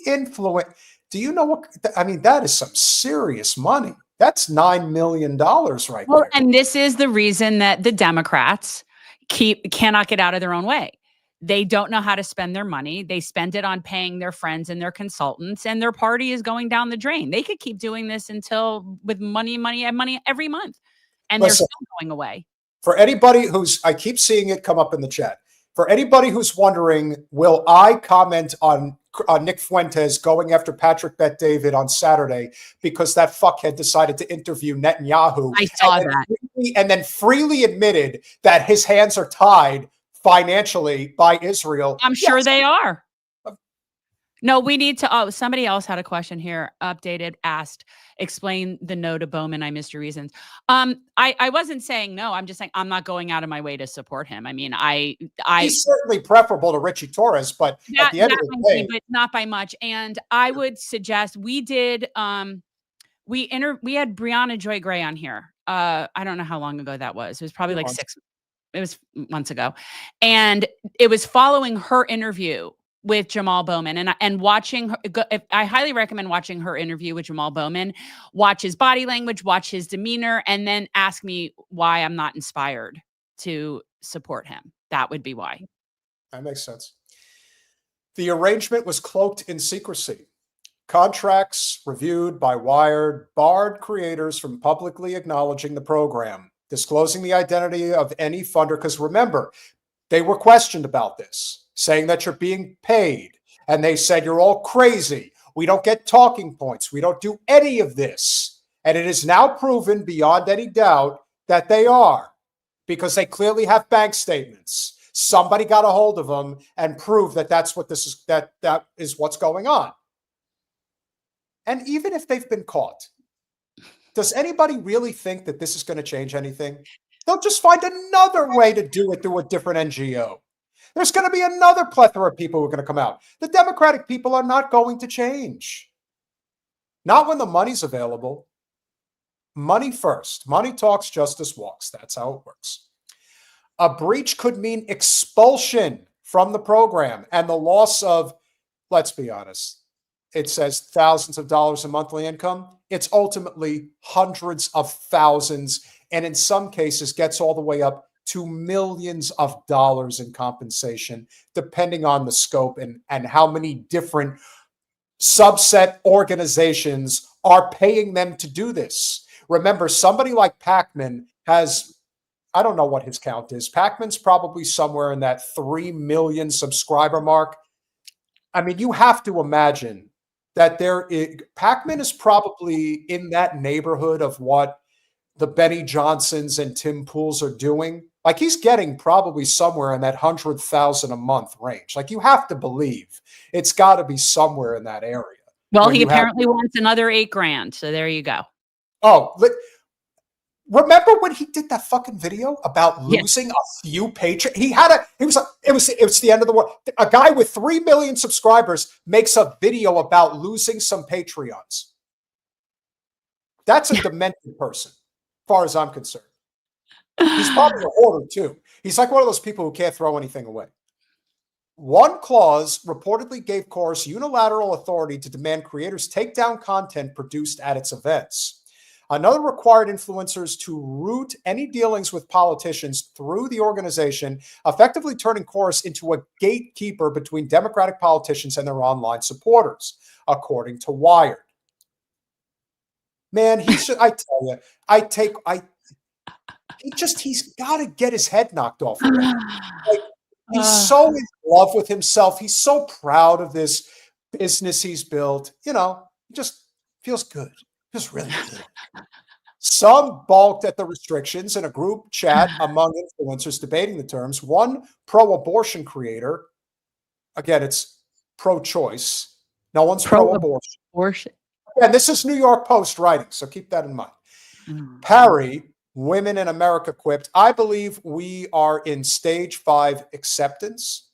influence. Do you know what? I mean, that is some serious money. That's $9 million right there. And this is the reason that the Democrats cannot get out of their own way. They don't know how to spend their money. They spend it on paying their friends and their consultants, and their party is going down the drain. They could keep doing this until with money every month, and they're still going away. For anybody I keep seeing it come up in the chat. For anybody who's wondering, will I comment on Nick Fuentes going after Patrick Bet-David on Saturday because that fuckhead decided to interview Netanyahu? I saw that. And then freely admitted that his hands are tied financially by Israel. I'm sure they are. No, we need to. Somebody else had a question here. Asked, explain the no to Bowman. I missed your reasons. I wasn't saying no. I'm just saying I'm not going out of my way to support him. I mean, he's certainly preferable to Ritchie Torres, but at the end of the day, but not by much. And I would suggest we did. We had Brianna Joy Gray on here. I don't know how long ago that was. It was probably like months ago, and it was following her interview with Jamal Bowman, and watching her, I highly recommend watching her interview with Jamal Bowman. Watch his body language, watch his demeanor, and then ask me why I'm not inspired to support him. That would be why. That makes sense. The arrangement was cloaked in secrecy. Contracts reviewed by Wired barred creators from publicly acknowledging the program, disclosing the identity of any funder. Because remember, they were questioned about this, saying that you're being paid. And they said, you're all crazy. We don't get talking points. We don't do any of this. And it is now proven beyond any doubt that they are, because they clearly have bank statements. Somebody got a hold of them and proved that that's what this is, that is what's going on. And even if they've been caught, does anybody really think that this is going to change anything? They'll just find another way to do it through a different NGO. There's going to be another plethora of people who are going to come out. The Democratic people are not going to change. Not when the money's available. Money first. Money talks, justice walks. That's how it works. A breach could mean expulsion from the program and the loss of, let's be honest, it says thousands of dollars in monthly income. It's ultimately hundreds of thousands, and in some cases gets all the way up to millions of dollars in compensation, depending on the scope and how many different subset organizations are paying them to do this. Remember, somebody like Pacman has, I don't know what his count is. Pacman's probably somewhere in that 3 million subscriber mark. I mean, you have to imagine that Pacman is probably in that neighborhood of what the Benny Johnsons and Tim Pools are doing. Like, he's getting probably somewhere in that 100,000 a month range. Like, you have to believe it's got to be somewhere in that area. Well, he apparently wants another $8,000. So there you go. Oh, remember when he did that fucking video about losing a few patrons? It was the end of the world. A guy with 3 million subscribers makes a video about losing some Patreons. That's a demented person, as far as I'm concerned. He's probably a hoarder too. He's like one of those people who can't throw anything away. One clause reportedly gave Chorus unilateral authority to demand creators take down content produced at its events. Another required influencers to route any dealings with politicians through the organization, effectively turning Chorus into a gatekeeper between Democratic politicians and their online supporters, according to Wired. Man, he should, I tell you, he's got to get his head knocked off. Like, he's so in love with himself. He's so proud of this business he's built. You know, he just feels good. Just really good. Some balked at the restrictions in a group chat among influencers debating the terms. One pro-abortion creator, again, it's pro-choice. No one's pro-abortion. And this is New York Post writing, so keep that in mind. Parry, Women in America, quipped, I believe we are in stage 5 acceptance.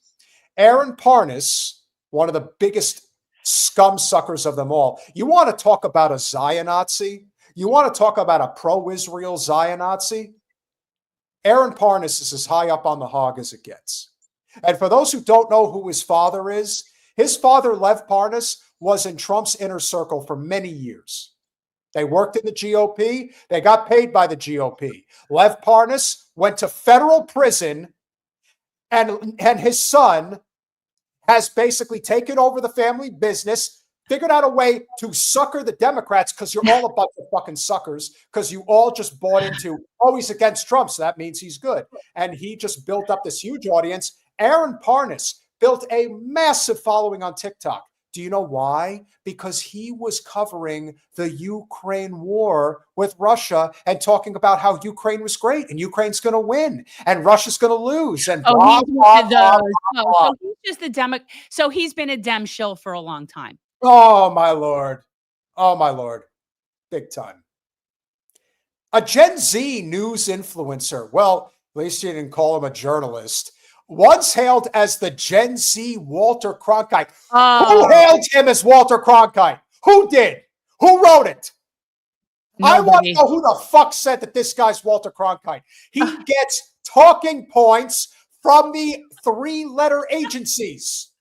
Aaron Parnas, one of the biggest scum suckers of them all. You want to talk about a Zionazi? You want to talk about a pro-Israel Zionazi? Aaron Parnas is as high up on the hog as it gets. And for those who don't know who his father is, his father, Lev Parnas, was in Trump's inner circle for many years. They worked in the GOP. They got paid by the GOP. Lev Parnas went to federal prison, and his son has basically taken over the family business, figured out a way to sucker the Democrats, because you're all a bunch of fucking suckers, because you all just bought into, oh, he's against Trump, so that means he's good. And he just built up this huge audience. Aaron Parnas built a massive following on TikTok. Do you know why? Because he was covering the Ukraine war with Russia and talking about how Ukraine was great and Ukraine's going to win and Russia's going to lose. And so he's just a Demo. So he's been a Dem shill for a long time. Oh my Lord. Oh my Lord. Big time. A Gen Z news influencer. Well, at least you didn't call him a journalist. Once hailed as the Gen Z Walter Cronkite. Who hailed him as Walter Cronkite? Who did? Who wrote it? Nobody. I want to know who the fuck said that this guy's Walter Cronkite. He gets talking points from the 3-letter agencies.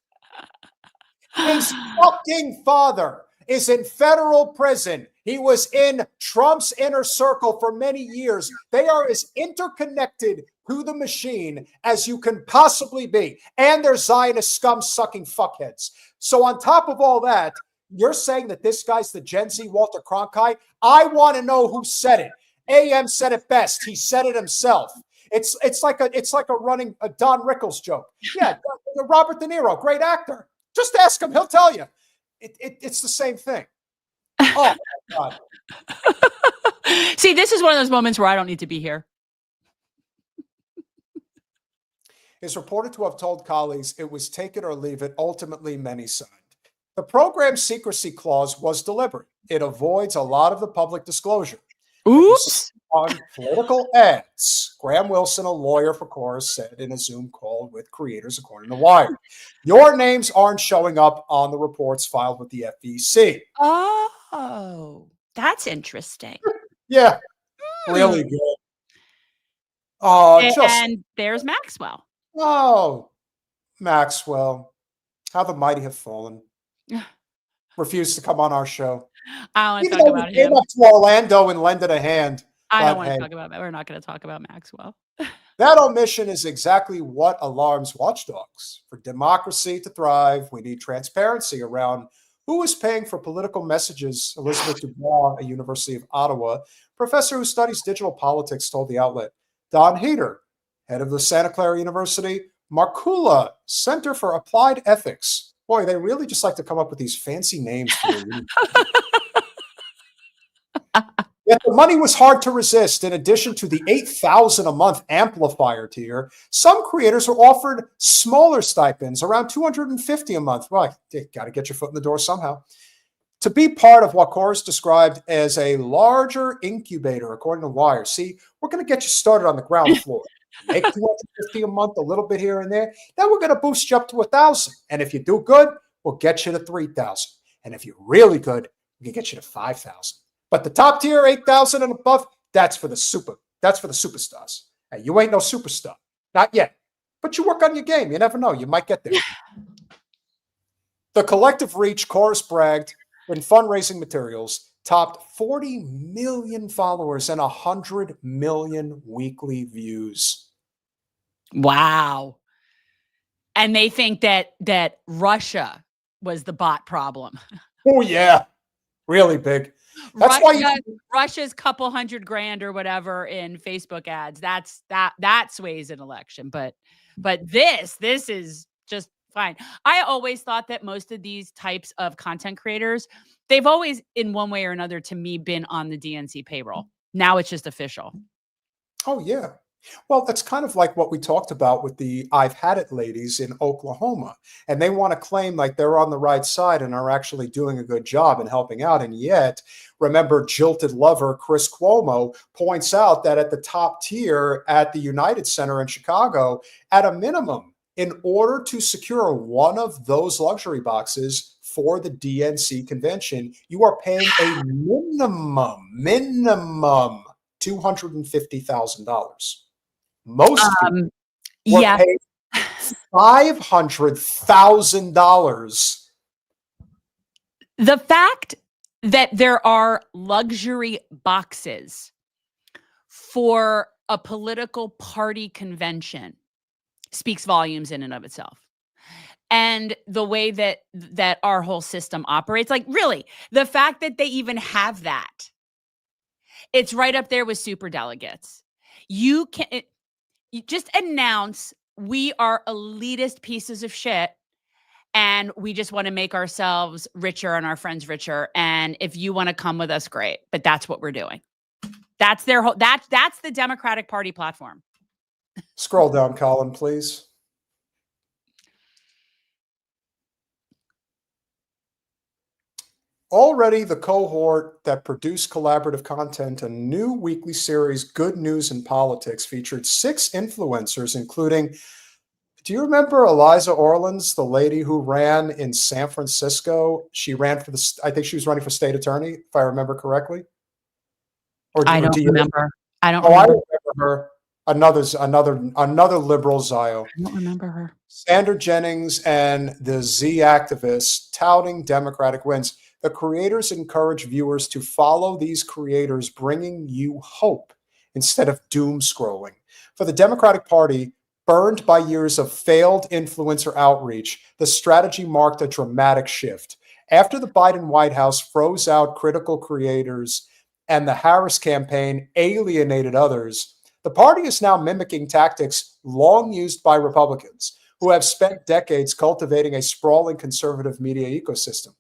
His fucking father is in federal prison. He was in Trump's inner circle for many years. They are as interconnected to the machine as you can possibly be. And they're Zionist scum-sucking fuckheads. So on top of all that, you're saying that this guy's the Gen Z Walter Cronkite? I want to know who said it. AM said it best. He said it himself. It's like a running Don Rickles joke. Yeah, Robert De Niro, great actor. Just ask him. He'll tell you. It's the same thing. Oh, my God. See, this is one of those moments where I don't need to be here. Is reported to have told colleagues it was take it or leave it. Ultimately, many signed. The program's secrecy clause was deliberate. It avoids a lot of the public disclosure. Oops. On political ads, Graham Wilson, a lawyer for Chorus, said in a Zoom call with creators, according to Wired, your names aren't showing up on the reports filed with the FEC. Oh, that's interesting. Yeah, really good. Oh, and there's Maxwell. Oh, Maxwell, how the mighty have fallen. Refused to come on our show. I don't want to talk about him. Came up to Orlando and lended a hand. I don't want to talk about that. We're not going to talk about Maxwell. That omission is exactly what alarms watchdogs. For democracy to thrive, we need transparency around Who is paying for political messages? Elizabeth Dubois, a University of Ottawa professor who studies digital politics, told the outlet. Don Hayter, head of the Santa Clara University Markula Center for Applied Ethics. Boy, they really just like to come up with these fancy names for their Yet the money was hard to resist. In addition to the $8,000 a month amplifier tier, some creators were offered smaller stipends, around $250 a month. Well, you got to get your foot in the door somehow. To be part of what Torres described as a larger incubator, according to Wire. See, we're going to get you started on the ground floor. Make $250 a month, a little bit here and there. Then we're going to boost you up to $1,000. And if you do good, we'll get you to $3,000. And if you're really good, we can get you to $5,000. But the top tier, $8,000 and above, that's for the superstars. Hey, you ain't no superstar. Not yet. But you work on your game. You never know. You might get there. The collective reach, Torres bragged, in fundraising materials, topped 40 million followers and 100 million weekly views. Wow. And they think that Russia was the bot problem. Oh, yeah. Really big. That's why Russia's couple $100,000 or whatever in Facebook ads. That sways an election. But this is just fine. I always thought that most of these types of content creators, they've always, in one way or another, to me, been on the DNC payroll. Now it's just official. Oh, yeah. Well, that's kind of like what we talked about with the I've Had It ladies in Oklahoma. And they want to claim like they're on the right side and are actually doing a good job and helping out. And yet, remember, jilted lover Chris Cuomo points out that at the top tier at the United Center in Chicago, at a minimum, in order to secure one of those luxury boxes for the DNC convention, you are paying a minimum $250,000. Most people were paid $500,000. The fact that there are luxury boxes for a political party convention speaks volumes in and of itself. And the way that our whole system operates, like really, the fact that they even have that, it's right up there with super delegates. You just announce we are elitist pieces of shit and we just want to make ourselves richer and our friends richer. And if you want to come with us, great. But that's what we're doing. That's their whole, that's the Democratic Party platform. Scroll down, Colin, please. Already the cohort that produced collaborative content, a new weekly series, Good News in Politics, featured 6 influencers, including, do you remember Eliza Orleans, the lady who ran in San Francisco? She ran for I think she was running for state attorney, if I remember correctly. I don't remember. I remember her. Another liberal Zio. I don't remember her. Sandra Jennings and the Z activists touting Democratic wins. The creators encourage viewers to follow these creators, bringing you hope instead of doom scrolling. For the Democratic Party, burned by years of failed influencer outreach, the strategy marked a dramatic shift. After the Biden White House froze out critical creators and the Harris campaign alienated others, the party is now mimicking tactics long used by Republicans, who have spent decades cultivating a sprawling conservative media ecosystem.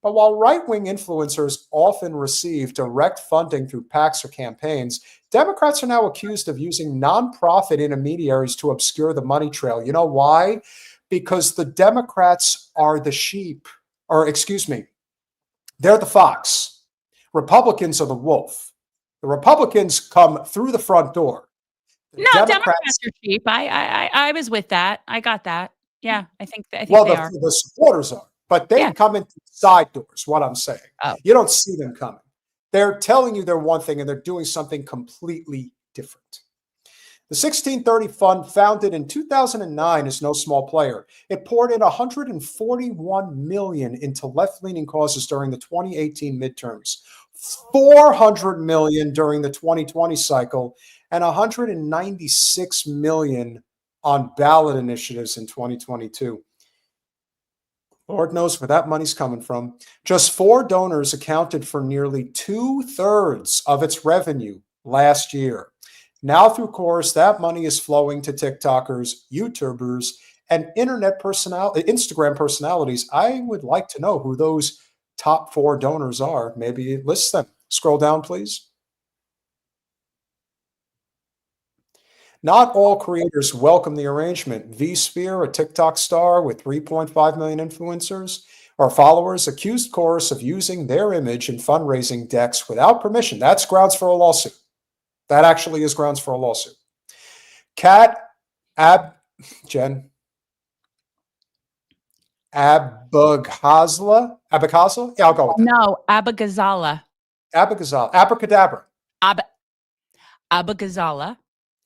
But while right-wing influencers often receive direct funding through PACs or campaigns, Democrats are now accused of using nonprofit intermediaries to obscure the money trail. You know why? Because the Democrats are the sheep, or excuse me, they're the fox. Republicans are the wolf. The Republicans come through the front door. No, Democrats are sheep. I was with that. I got that. Yeah, I think they are. The supporters are. But they come in through side doors, what I'm saying. Oh. You don't see them coming. They're telling you they're one thing and they're doing something completely different. The 1630 Fund, founded in 2009, is no small player. It poured in $141 million into left-leaning causes during the 2018 midterms, $400 million during the 2020 cycle, and $196 million on ballot initiatives in 2022. Lord knows where that money's coming from. Just 4 donors accounted for nearly 2/3 of its revenue last year. Now through Chorus, that money is flowing to TikTokers, YouTubers, and Instagram personalities. I would like to know who those top 4 donors are. Maybe list them. Scroll down, please. Not all creators welcome the arrangement. vSphere, a TikTok star with 3.5 million influencers or followers, accused Chorus of using their image in fundraising decks without permission. That's grounds for a lawsuit. That actually is grounds for a lawsuit. Abagazla? Abagazla? Yeah, I'll go with that. No, Abagazala. Abagazala. Abracadabra. Abagazala.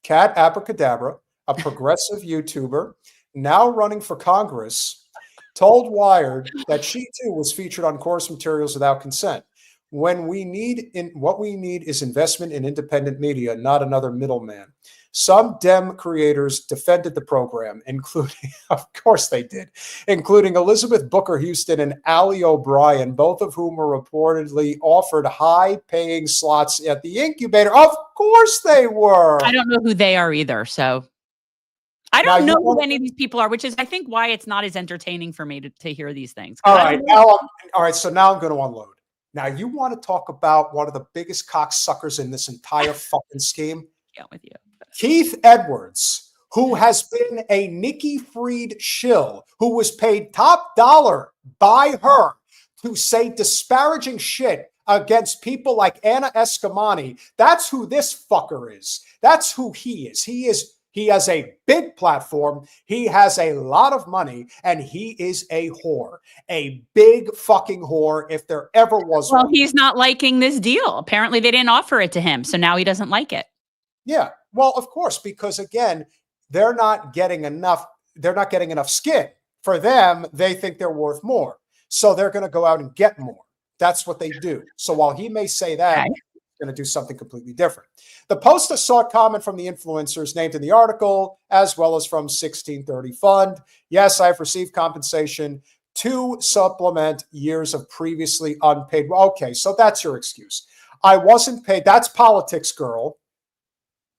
Cat Abracadabra, a progressive YouTuber, now running for Congress, told Wired that she too was featured on Chorus materials without consent. What we need is investment in independent media, not another middleman. Some Dem creators defended the program, including, of course they did, including Elizabeth Booker Houston and Ali O'Brien, both of whom were reportedly offered high-paying slots at the incubator. Of course they were. I don't know who they are either, so I don't know who any of these people are, which is, I think, why it's not as entertaining for me to hear these things. All right, so now I'm going to unload. Now, you want to talk about one of the biggest cocksuckers in this entire fucking scheme? Yeah, with you. Keith Edwards, who has been a Nikki Fried shill, who was paid top dollar by her to say disparaging shit against people like Anna Eskamani. That's who this fucker is. That's who he is. He has a big platform. He has a lot of money, and he is a whore, a big fucking whore if there ever was one. Well, he's not liking this deal. Apparently, they didn't offer it to him, so now he doesn't like it. Yeah, well, of course, because again, they're not getting enough. They're not getting enough skin. For them, they think they're worth more, so they're going to go out and get more. That's what they do. So while he may say that, Okay, he's going to do something completely different. The poster sought comment from the influencers named in the article, as well as from 1630 Fund. Yes, I've received compensation to supplement years of previously unpaid. Okay, so that's your excuse. I wasn't paid. That's politics, girl.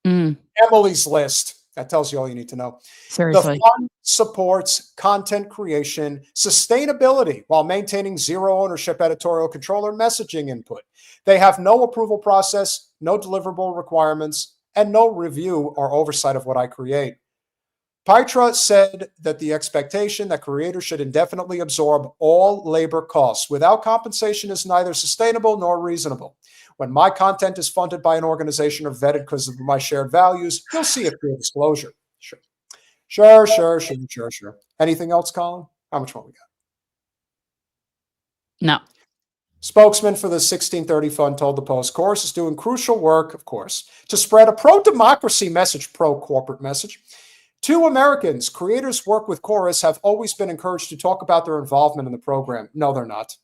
Emily's List. That tells you all you need to know. seriously. The fund supports content creation, sustainability, while maintaining zero ownership, editorial control, or messaging input. They have no approval process, no deliverable requirements, and no review or oversight of what I create. Petra said that the expectation that creators should indefinitely absorb all labor costs without compensation is neither sustainable nor reasonable. When my content is funded by an organization or vetted because of my shared values, you'll see a clear disclosure. Sure. Anything else, Colin? How much more we got? No. Spokesman for the 1630 Fund told the Post, Chorus is doing crucial work, of course, to spread a pro-democracy message, pro-corporate message. To Americans, creators work with Chorus have always been encouraged to talk about their involvement in the program. No, they're not.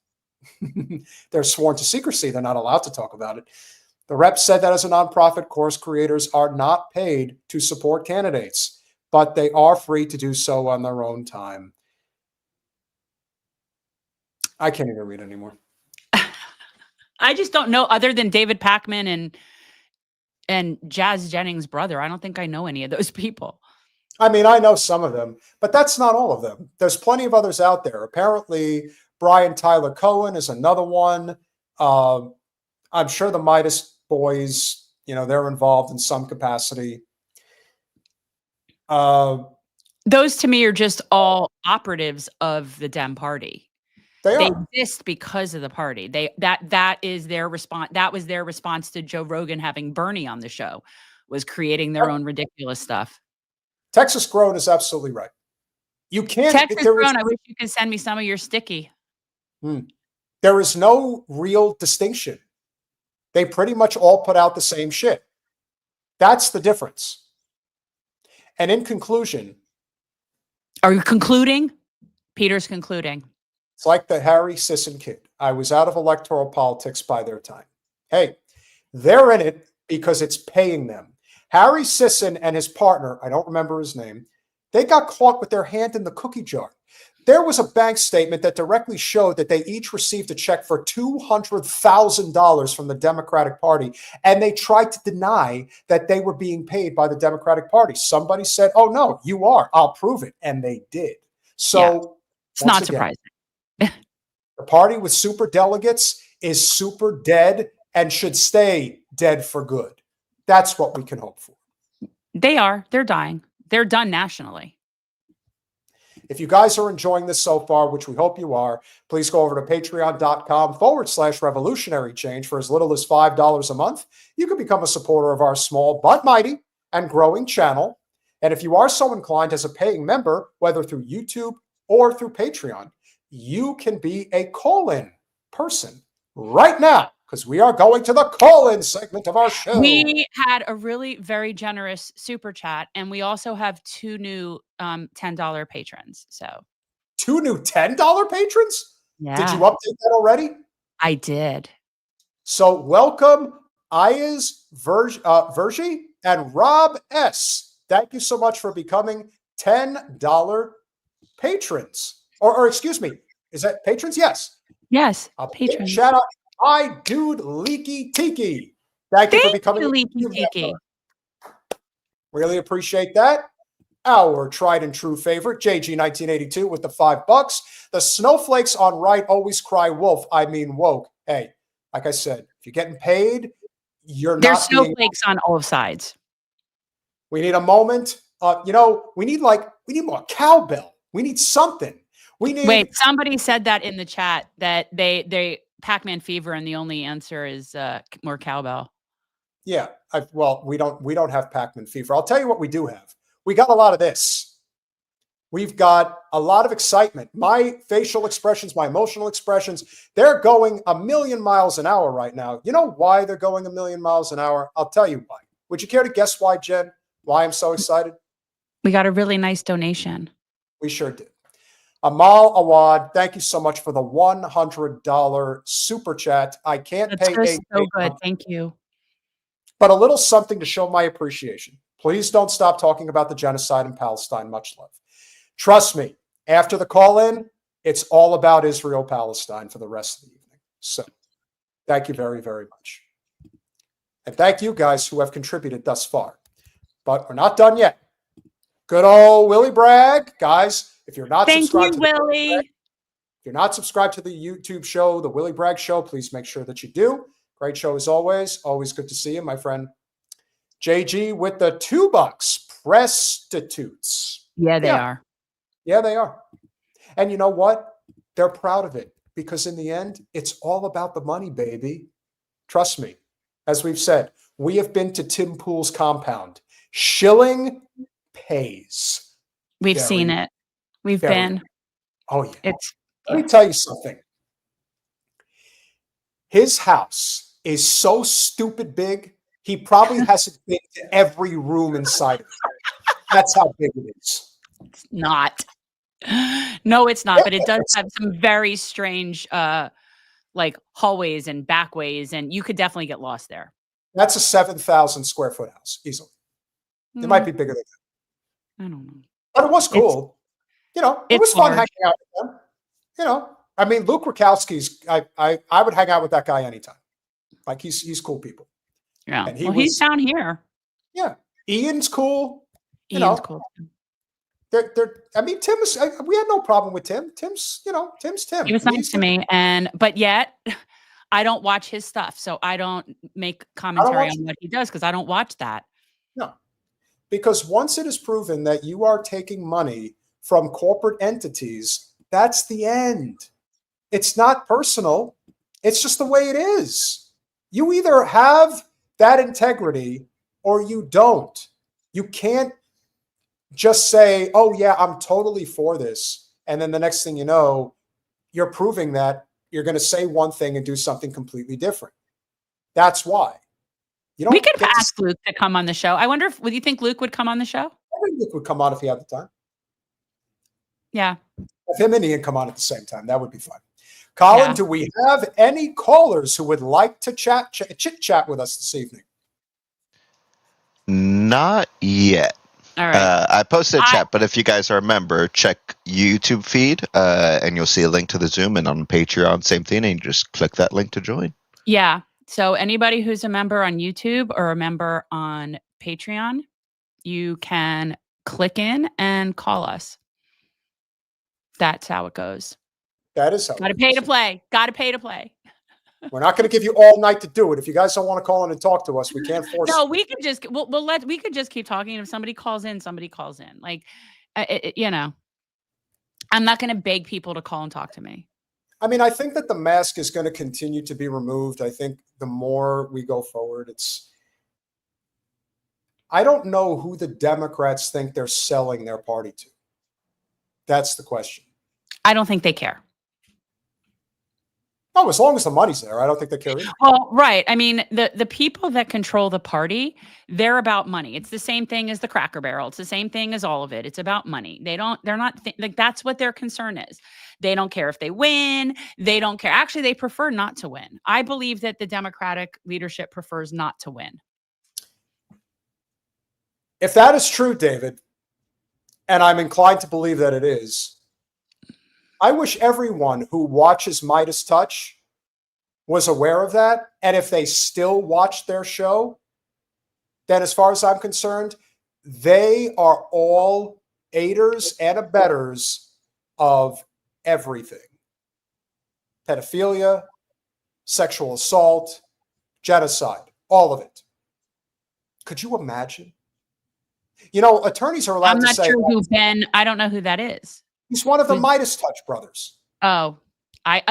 They're sworn to secrecy. They're not allowed to talk about it. The rep said that as a nonprofit, Chorus creators are not paid to support candidates, but they are free to do so on their own time. I can't even read anymore. I just don't know, other than David Pakman and Jazz Jennings' brother. I don't think I know any of those people. I mean, I know some of them, but that's not all of them. There's plenty of others out there. Apparently, Brian Tyler Cohen is another one. I'm sure the Midas boys, they're involved in some capacity. Those to me are just all operatives of the Dem Party. They exist because of the party. That is their response. That was their response to Joe Rogan having Bernie on the show, was creating their own ridiculous stuff. Texas Grown is absolutely right. You can't. Texas Grown, I wish you could send me some of your sticky. There is no real distinction. They pretty much all put out the same shit. That's the difference. And in conclusion, are you concluding? Peter's concluding. It's like the Harry Sisson kid. I was out of electoral politics by their time. Hey, they're in it because it's paying them. Harry Sisson and his partner, I don't remember his name, they got caught with their hand in the cookie jar. There was a bank statement that directly showed that they each received a check for $200,000 from the Democratic Party, and they tried to deny that they were being paid by the Democratic Party. Somebody said, oh, no, you are. I'll prove it. And they did. So it's not surprising. The party with super delegates is super dead and should stay dead for good. That's what we can hope for. They are. They're dying. They're done nationally. If you guys are enjoying this so far, which we hope you are, please go over to patreon.com/revolutionary change for as little as $5 a month. You can become a supporter of our small but mighty and growing channel. And if you are so inclined as a paying member, whether through YouTube or through Patreon, you can be a call-in person right now, because we are going to the call-in segment of our show. We had a really very generous super chat, and we also have 2 new $10 patrons. So 2 new $10 patrons? yeah, Did you update that already? I did. So welcome, Ayaz Vergi and Rob S. Thank you so much for becoming $10 patrons. Or excuse me, is that patrons? Yes. Yes, patrons. Shout out, my dude, Leaky Tiki. Thank you for becoming Leaky Tiki. Really appreciate that. Our tried and true favorite, JG1982 with the $5. The snowflakes on right always cry wolf. I mean woke. Hey, like I said, if you're getting paid, There's snowflakes on all sides. We need a moment. We need more cowbell. We need something. Wait, somebody said that in the chat that they Pac-Man fever, and the only answer is more cowbell. Yeah. We don't have Pac-Man fever. I'll tell you what we do have. We got a lot of this. We've got a lot of excitement. My facial expressions, my emotional expressions, they're going a million miles an hour right now. You know why they're going a million miles an hour? I'll tell you why. Would you care to guess why, Jen? Why I'm so excited? We got a really nice donation. We sure did. Amal Awad, thank you so much for the $100 super chat. I can't pay so good. Thank you. But a little something to show my appreciation. Please don't stop talking about the genocide in Palestine. Much love. Trust me, after the call-in, it's all about Israel-Palestine for the rest of the evening. So thank you very, very much. And thank you guys who have contributed thus far. But we're not done yet. Good old Willie Bragg. Guys, if you're not subscribed to Willie. If you're not subscribed to the YouTube show, the Willie Bragg Show, please make sure that you do. Great show as always. Always good to see you, my friend. JG with the $2. Prostitutes. Yeah, they are. Yeah, they are. And you know what? They're proud of it because in the end, it's all about the money, baby. Trust me. As we've said, we have been to Tim Pool's compound. Shilling pays. We've seen it. We've been. Oh, yeah. Let me tell you something. His house is so stupid big, he probably hasn't been to every room inside of it. That's how big it is. It's not. No, it's not. But it does have some very strange like hallways and backways, and you could definitely get lost there. That's a 7,000 square foot house, easily. It might be bigger than that. I don't know. But it was cool. It was fun hanging out with them. I mean, Luke Rakowski's, I would hang out with that guy anytime. Like, he's cool people. Yeah. And he's down here. Yeah. Ian's cool. Ian's cool. I mean, Tim is, we had no problem with Tim. Tim's Tim. He was nice to me. But yet I don't watch his stuff. So I don't make commentary on what he does because I don't watch that. No. Because once it is proven that you are taking money from corporate entities, that's the end. It's not personal. It's just the way it is. You either have that integrity or you don't. You can't just say, oh, yeah, I'm totally for this. And then the next thing you know, you're proving that you're going to say one thing and do something completely different. That's why. We could ask Luke to come on the show. I wonder would you think Luke would come on the show? I think Luke would come on if he had the time. Yeah. If him and Ian come on at the same time, that would be fun. Colin, do we have any callers who would like to chit chat with us this evening? Not yet. All right. I posted a chat, but if you guys are a member, check YouTube feed, and you'll see a link to the Zoom, and on Patreon, same thing, and you just click that link to join. Yeah. So anybody who's a member on YouTube or a member on Patreon, you can click in and call us. That's how it goes. That is how. Got to pay to play. Got to pay to play. We're not going to give you all night to do it. If you guys don't want to call in and talk to us, we can't force. No, we could just we could just keep talking. If somebody calls in, somebody calls in. Like, you know, I'm not going to beg people to call and talk to me. I mean, I think that the mask is going to continue to be removed. I think the more we go forward, I don't know who the Democrats think they're selling their party to. That's the question. I don't think they care. Oh, as long as the money's there, I don't think they care either. Well, right. I mean, the people that control the party, they're about money. It's the same thing as the Cracker Barrel. It's the same thing as all of it. It's about money. They're not like, that's what their concern is. They don't care if they win. They don't care. Actually, they prefer not to win. I believe that the Democratic leadership prefers not to win. If that is true, David, and I'm inclined to believe that it is, I wish everyone who watches Midas Touch was aware of that. And if they still watch their show, then as far as I'm concerned, they are all aiders and abettors of everything. Pedophilia, sexual assault, genocide, all of it. Could you imagine? You know, attorneys are allowed to say— I'm not sure who Ben, I don't know who that is. He's one of the Midas Touch brothers. Oh, I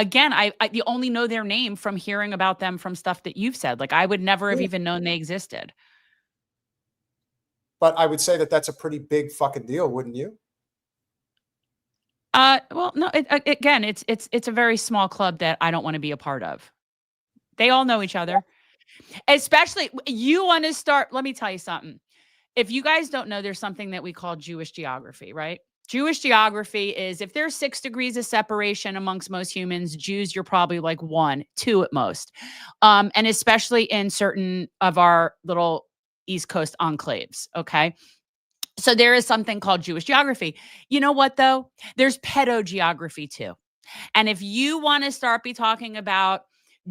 you only know their name from hearing about them from stuff that you've said. Like, I would never have even known they existed. But I would say that that's a pretty big fucking deal, wouldn't you? Well, no, again, it's a very small club that I don't want to be a part of. They all know each other. Especially, you want to start, let me tell you something. If you guys don't know, there's something that we call Jewish geography, right? Jewish geography is, if there's 6 degrees of separation amongst most humans, Jews, you're probably like 1, 2 at most. And especially in certain of our little East Coast enclaves, okay? So there is something called Jewish geography. You know what, though? There's pedogeography, too. And if you want to start be talking about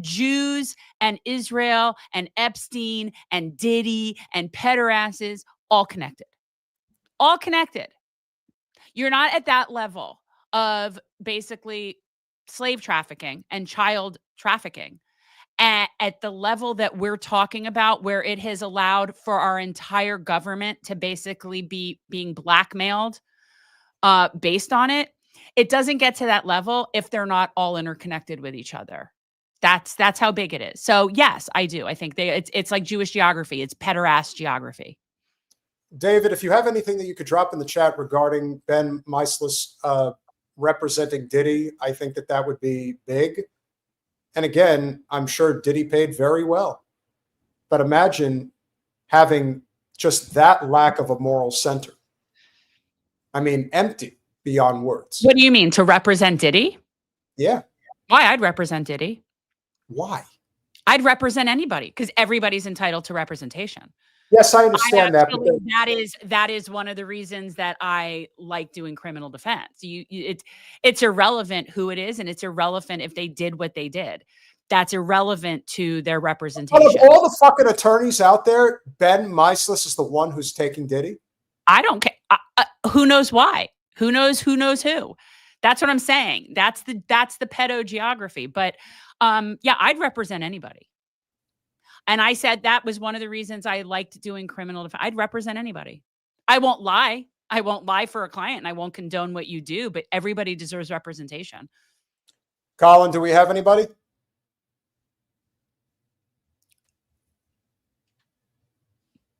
Jews and Israel and Epstein and Diddy and pederasses, all connected. All connected. You're not at that level of basically slave trafficking and child trafficking at the level that we're talking about, where it has allowed for our entire government to basically be being blackmailed based on it. It doesn't get to that level if they're not all interconnected with each other. That's how big it is. So yes, I do. I think it's like Jewish geography. It's pederast geography. David, if you have anything that you could drop in the chat regarding Ben Meislis representing Diddy, I think that would be big. And again, I'm sure Diddy paid very well. But imagine having just that lack of a moral center. I mean, empty beyond words. What do you mean, to represent Diddy? Yeah. Why? I'd represent Diddy. Why? I'd represent anybody, because everybody's entitled to representation. Yes, I understand that. But that is one of the reasons that I like doing criminal defense. It's irrelevant who it is, and it's irrelevant if they did what they did. That's irrelevant to their representation. Out of all the fucking attorneys out there, Ben Meislis is the one who's taking Diddy. I don't care. Who knows why? Who knows who? That's what I'm saying. That's the pedogeography. But yeah, I'd represent anybody. And I said that was one of the reasons I liked doing criminal defense. I'd represent anybody. I won't lie. I won't lie for a client, and I won't condone what you do, but everybody deserves representation. Colin, do we have anybody?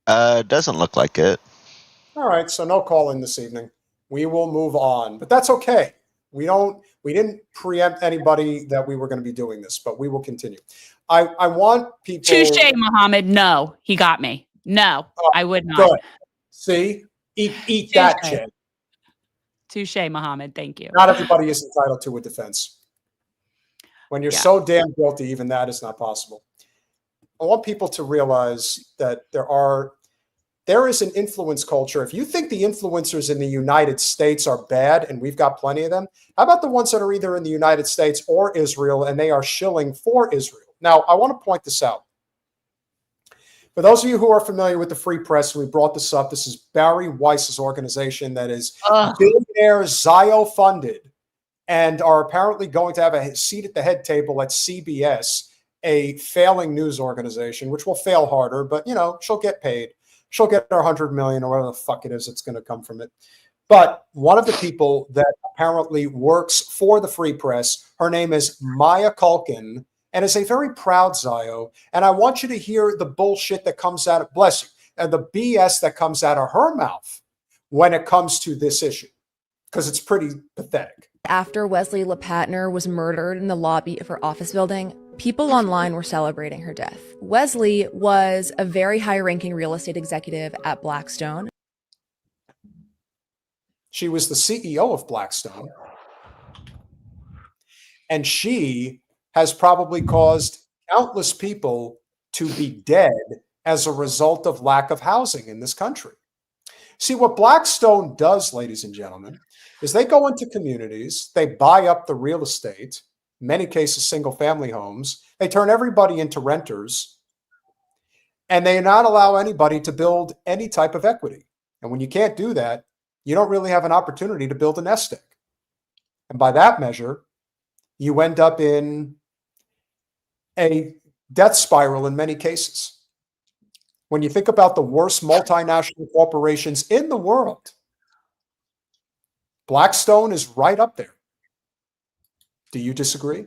Doesn't look like it. All right, so no call in this evening. We will move on, but that's okay. We didn't preempt anybody that we were going to be doing this, but we will continue. I want people— Touche, Muhammad. No, he got me. No, I would not. Good. See? Eat that, Jay. Touche, Muhammad. Thank you. Not everybody is entitled to a defense. When you're so damn guilty, even that is not possible. I want people to realize that there there is an influence culture. If you think the influencers in the United States are bad, and we've got plenty of them, how about the ones that are either in the United States or Israel, and they are shilling for Israel? Now, I want to point this out. For those of you who are familiar with the Free Press, we brought this up. This is Bari Weiss's organization that is billionaire Zio funded and are apparently going to have a seat at the head table at CBS, a failing news organization, which will fail harder, but, you know, she'll get paid. She'll get her 100 million or whatever the fuck it is that's going to come from it. But one of the people that apparently works for the Free Press, her name is Maya Culkin, and is a very proud Zio. And I want you to hear the bullshit that comes out of, bless you, and the BS that comes out of her mouth when it comes to this issue, because it's pretty pathetic. After Wesley LePatner was murdered in the lobby of her office building, people online were celebrating her death. Wesley was a very high-ranking real estate executive at Blackstone. She was the CEO of Blackstone. And she has probably caused countless people to be dead as a result of lack of housing in this country. See, what Blackstone does, ladies and gentlemen, is they go into communities, they buy up the real estate, in many cases single-family homes, they turn everybody into renters, and they not allow anybody to build any type of equity. And when you can't do that, you don't really have an opportunity to build a nest egg. And by that measure, you end up in a death spiral in many cases. When you think about the worst multinational corporations in the world, Blackstone is right up there. Do you disagree?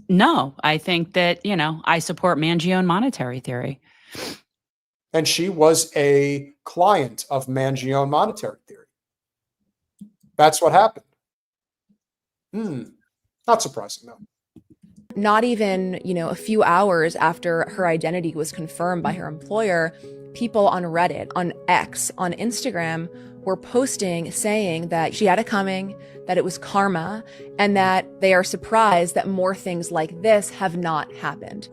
No, I think that, you know, I support Mangione monetary theory. And she was a client of Mangione monetary theory. That's what happened. Not surprising, though. Not even, a few hours after her identity was confirmed by her employer, people on Reddit, on X, on Instagram were posting saying that she had it coming, that it was karma, and that they are surprised that more things like this have not happened.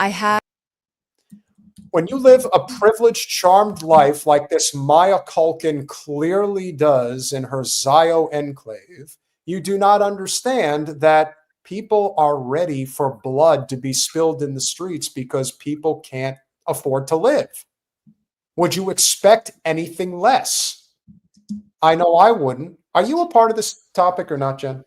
When you live a privileged, charmed life like this Maya Culkin clearly does in her Zio enclave, you do not understand that people are ready for blood to be spilled in the streets because people can't afford to live. Would you expect anything less? I know I wouldn't. Are you a part of this topic or not, Jen?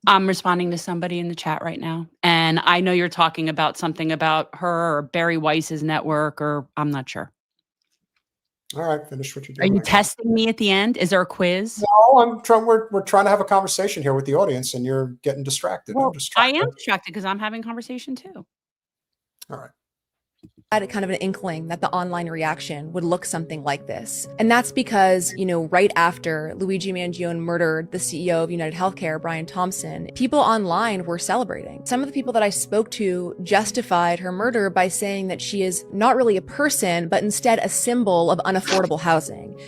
I'm responding to somebody in the chat right now. And I know you're talking about something about her or Bari Weiss's network, or I'm not sure. All right, finish what you're Are doing. you testing me at the end? Is there a quiz? No, we're trying to have a conversation here with the audience, and you're getting distracted. Well, I am distracted because I'm having conversation too. All right. I had kind of an inkling that the online reaction would look something like this. And that's because, right after Luigi Mangione murdered the CEO of United Healthcare, Brian Thompson, people online were celebrating. Some of the people that I spoke to justified her murder by saying that she is not really a person, but instead a symbol of unaffordable housing.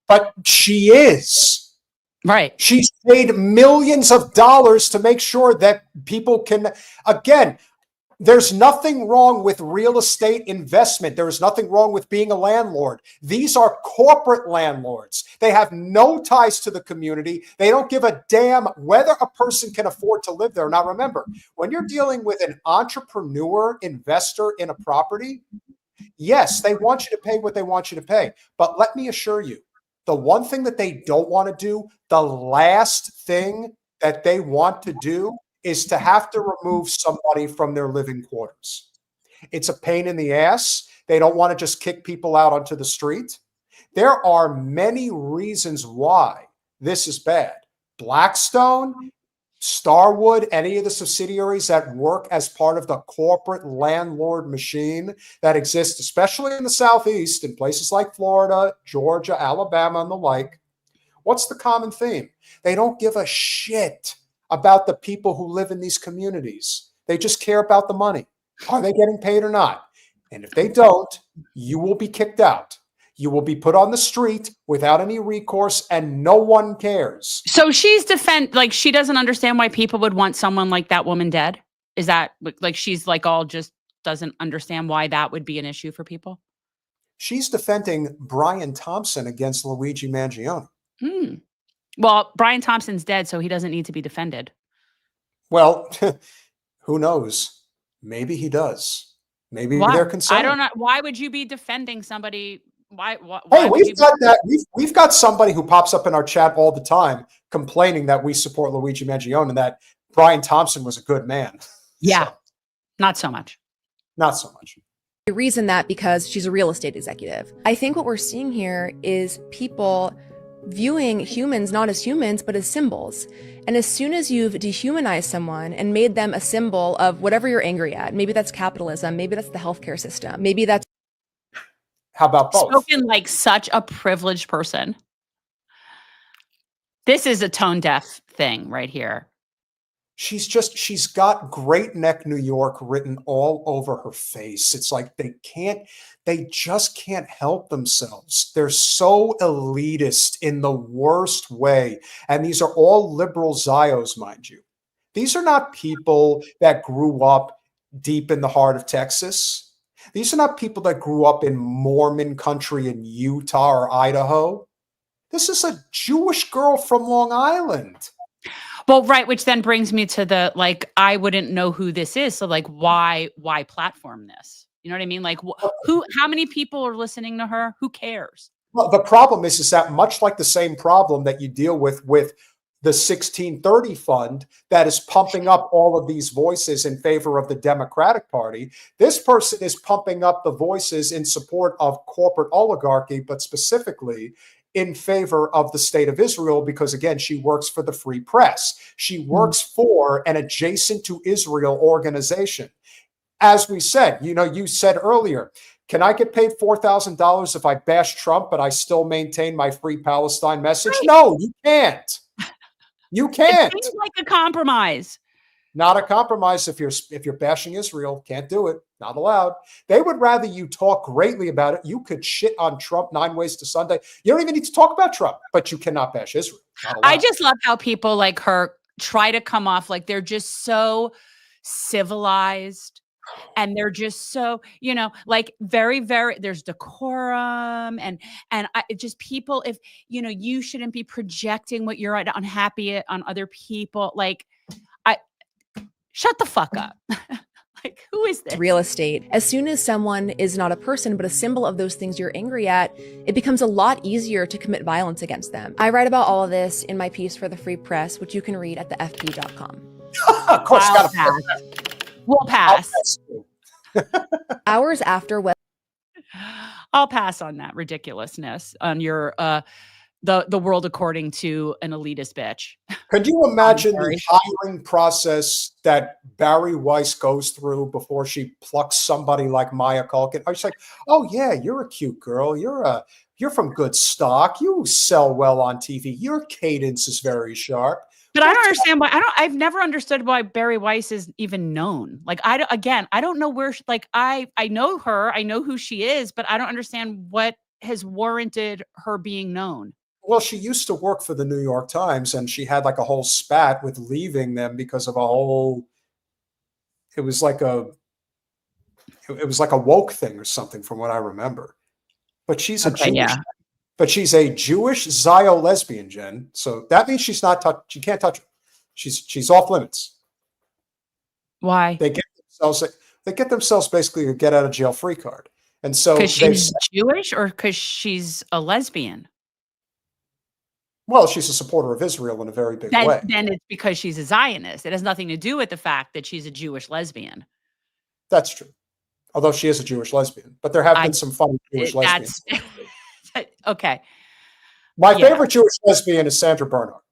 But she is. Right. She's paid millions of dollars to make sure that people can, again, there's nothing wrong with real estate investment. There is nothing wrong with being a landlord. These are corporate landlords. They have no ties to the community. They don't give a damn whether a person can afford to live there. Now, remember, when you're dealing with an entrepreneur investor in a property, yes, they want you to pay what they want you to pay. But let me assure you, the one thing that they don't want to do, the last thing that they want to do, is to have to remove somebody from their living quarters. It's a pain in the ass. They don't want to just kick people out onto the street. There are many reasons why this is bad. Blackstone, Starwood, any of the subsidiaries that work as part of the corporate landlord machine that exists, especially in the Southeast, in places like Florida, Georgia, Alabama, and the like. What's the common theme? They don't give a shit about the people who live in these communities. They just care about the money. Are they getting paid or not? And if they don't, you will be kicked out. You will be put on the street without any recourse, and no one cares. So she's she doesn't understand why people would want someone like that woman dead? Is that she's all just doesn't understand why that would be an issue for people? She's defending Brian Thompson against Luigi Mangione. Hmm. Well, Brian Thompson's dead, so he doesn't need to be defended. Well, who knows? Maybe he does. Maybe Why? they're concerned. I don't know. Why would you be defending somebody? Why Hey, would you we've got that. We've got somebody who pops up in our chat all the time complaining that we support Luigi Mangione and that Brian Thompson was a good man. Yeah, So, not so much. not so much. I reason that because she's a real estate executive. I think what we're seeing here is people viewing humans not as humans, but as symbols. And as soon as you've dehumanized someone and made them a symbol of whatever you're angry at, maybe that's capitalism, maybe that's the healthcare system, maybe that's How about both? Spoken like such a privileged person. This is a tone deaf thing right here. She's got Great Neck, New York written all over her face. It's like they just can't help themselves. They're so elitist in the worst way. And these are all liberal Zios, mind you. These are not people that grew up deep in the heart of Texas. These are not people that grew up in Mormon country in Utah or Idaho. This is a Jewish girl from Long Island. Well, right, which then brings me to the like, I wouldn't know who this is. So like, why platform this? You know what I mean? Like how many people are listening to her? Who cares? Well, the problem is that much like the same problem that you deal with the 1630 fund that is pumping up all of these voices in favor of the Democratic Party, this person is pumping up the voices in support of corporate oligarchy, but specifically in favor of the state of Israel, because again, she works for the Free Press. She works for an adjacent to Israel organization. As we said, you said earlier, can I get paid $4,000 if I bash Trump, but I still maintain my Free Palestine message? Right. No, you can't. You can't. It seems like a compromise. Not a compromise if you're bashing Israel. Can't do it. Not allowed. They would rather you talk greatly about it. You could shit on Trump 9 ways to Sunday. You don't even need to talk about Trump, but you cannot bash Israel. I just love how people like her try to come off like they're just so civilized. And they're just so, like very, very, there's decorum and just people, if, you shouldn't be projecting what you're unhappy at on other people. Like, shut the fuck up. Like, who is this? Real estate. As soon as someone is not a person, but a symbol of those things you're angry at, it becomes a lot easier to commit violence against them. I write about all of this in my piece for the Free Press, which you can read at thefp.com. Of course, we'll pass. Hours after I'll pass on that ridiculousness on your the world according to an elitist bitch. Could you imagine the hiring process that Bari Weiss goes through before she plucks somebody like Maya Culkin? I was like, oh yeah, you're a cute girl. You're from good stock. You sell well on TV. Your cadence is very sharp. But I don't understand why. I've never understood why Bari Weiss is even known. Like, I don't know where. I know her. I know who she is, but I don't understand what has warranted her being known. Well, she used to work for the New York Times, and she had like a whole spat with leaving them because of a whole. It was like a woke thing or something, from what I remember. But she's a Jewish. Yeah. But she's a Jewish Zio lesbian, Jen. So that means she's not touch. She can't touch her. She's off limits. Why? They get themselves basically a get out of jail free card. And so because she's Jewish or because she's a lesbian. Well, she's a supporter of Israel in a very big way. Then it's because she's a Zionist. It has nothing to do with the fact that she's a Jewish lesbian. That's true. Although she is a Jewish lesbian, but there have been some funny Jewish lesbians. Okay. My favorite Jewish lesbian is Sandra Bernhardt.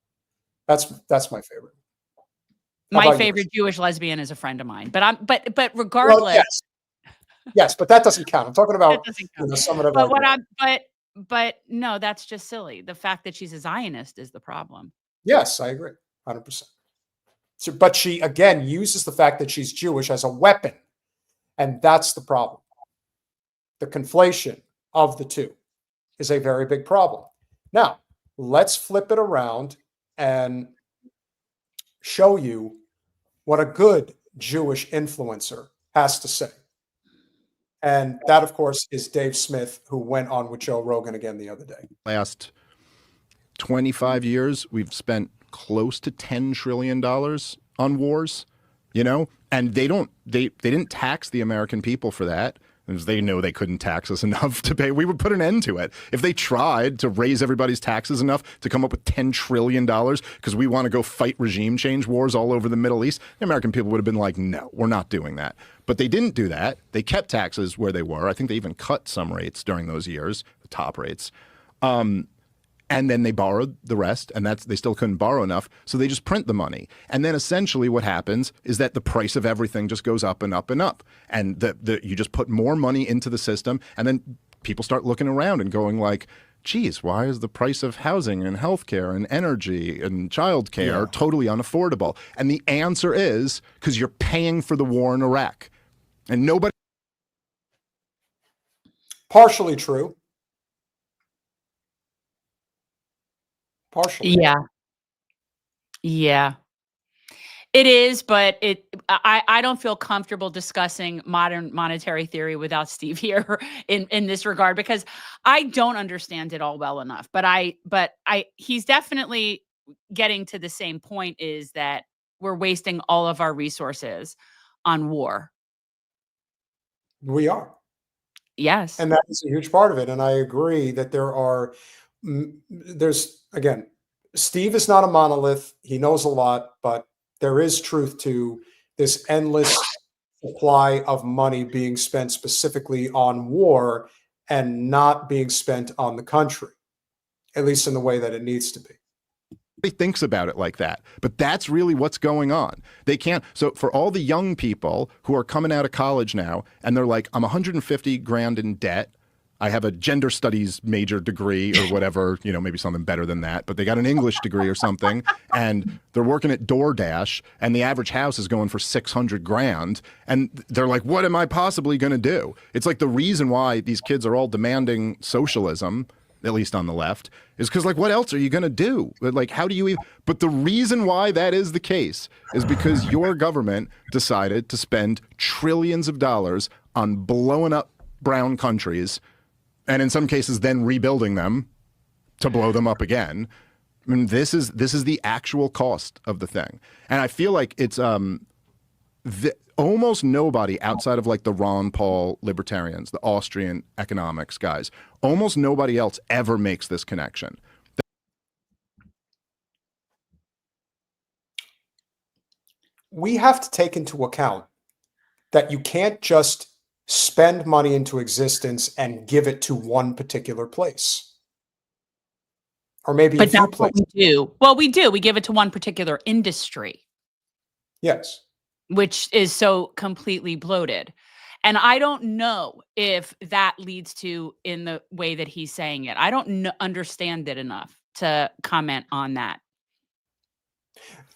That's my favorite. My favorite Jewish lesbian is a friend of mine. But regardless. Well, yes, but that doesn't count. I'm talking about some of them. But no, that's just silly. The fact that she's a Zionist is the problem. Yes, I agree. 100%. So, but she again uses the fact that she's Jewish as a weapon. And that's the problem. The conflation of the two is a very big problem. Now, let's flip it around and show you what a good Jewish influencer has to say. And that, of course, is Dave Smith, who went on with Joe Rogan again the other day. Last 25 years, we've spent close to $10 trillion on wars, you know, and they didn't tax the American people for that. Because they know they couldn't tax us enough to pay. We would put an end to it. If they tried to raise everybody's taxes enough to come up with $10 trillion because we want to go fight regime change wars all over the Middle East, the American people would have been like, no, we're not doing that. But they didn't do that. They kept taxes where they were. I think they even cut some rates during those years, the top rates. And then they borrowed the rest, and they still couldn't borrow enough, so they just print the money. And then essentially what happens is that the price of everything just goes up and up and up. And you just put more money into the system, and then people start looking around and going like, geez, why is the price of housing and healthcare and energy and childcare totally unaffordable? And the answer is because you're paying for the war in Iraq. And nobody... Partially true. Partially. Yeah. It is, but I don't feel comfortable discussing modern monetary theory without Steve here in this regard, because I don't understand it all well enough. But he's definitely getting to the same point, is that we're wasting all of our resources on war. We are. Yes. And that is a huge part of it. And I agree that again, Steve is not a monolith. He knows a lot, but there is truth to this endless supply of money being spent specifically on war and not being spent on the country, at least in the way that it needs to be. Nobody thinks about it like that, but that's really what's going on. They can't. So for all the young people who are coming out of college now, and they're like, I'm 150 grand in debt. I have a gender studies major degree or whatever, you know, maybe something better than that, but they got an English degree or something, and they're working at DoorDash, and the average house is going for 600 grand. And they're like, what am I possibly going to do? It's like the reason why these kids are all demanding socialism, at least on the left, is because, like, what else are you going to do? Like, how do you even... But the reason why that is the case is because your government decided to spend trillions of dollars on blowing up brown countries, and in some cases then rebuilding them to blow them up again. I mean, this is the actual cost of the thing. And I feel like it's almost nobody outside of like the Ron Paul libertarians, the Austrian economics guys, almost nobody else ever makes this connection. We have to take into account that you can't just spend money into existence and give it to one particular place. Or maybe a few that's places. what we do. Well, we do. We give it to one particular industry. Yes. Which is so completely bloated. And I don't know if that leads to, in the way that he's saying it, I don't understand it enough to comment on that.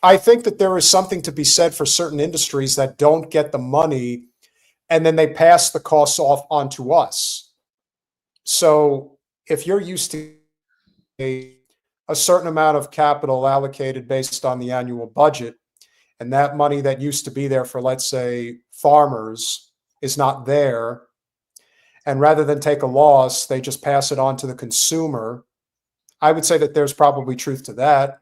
I think that there is something to be said for certain industries that don't get the money, and then they pass the costs off onto us. So if you're used to a certain amount of capital allocated based on the annual budget, and that money that used to be there for, let's say, farmers is not there, and rather than take a loss, they just pass it on to the consumer, I would say that there's probably truth to that.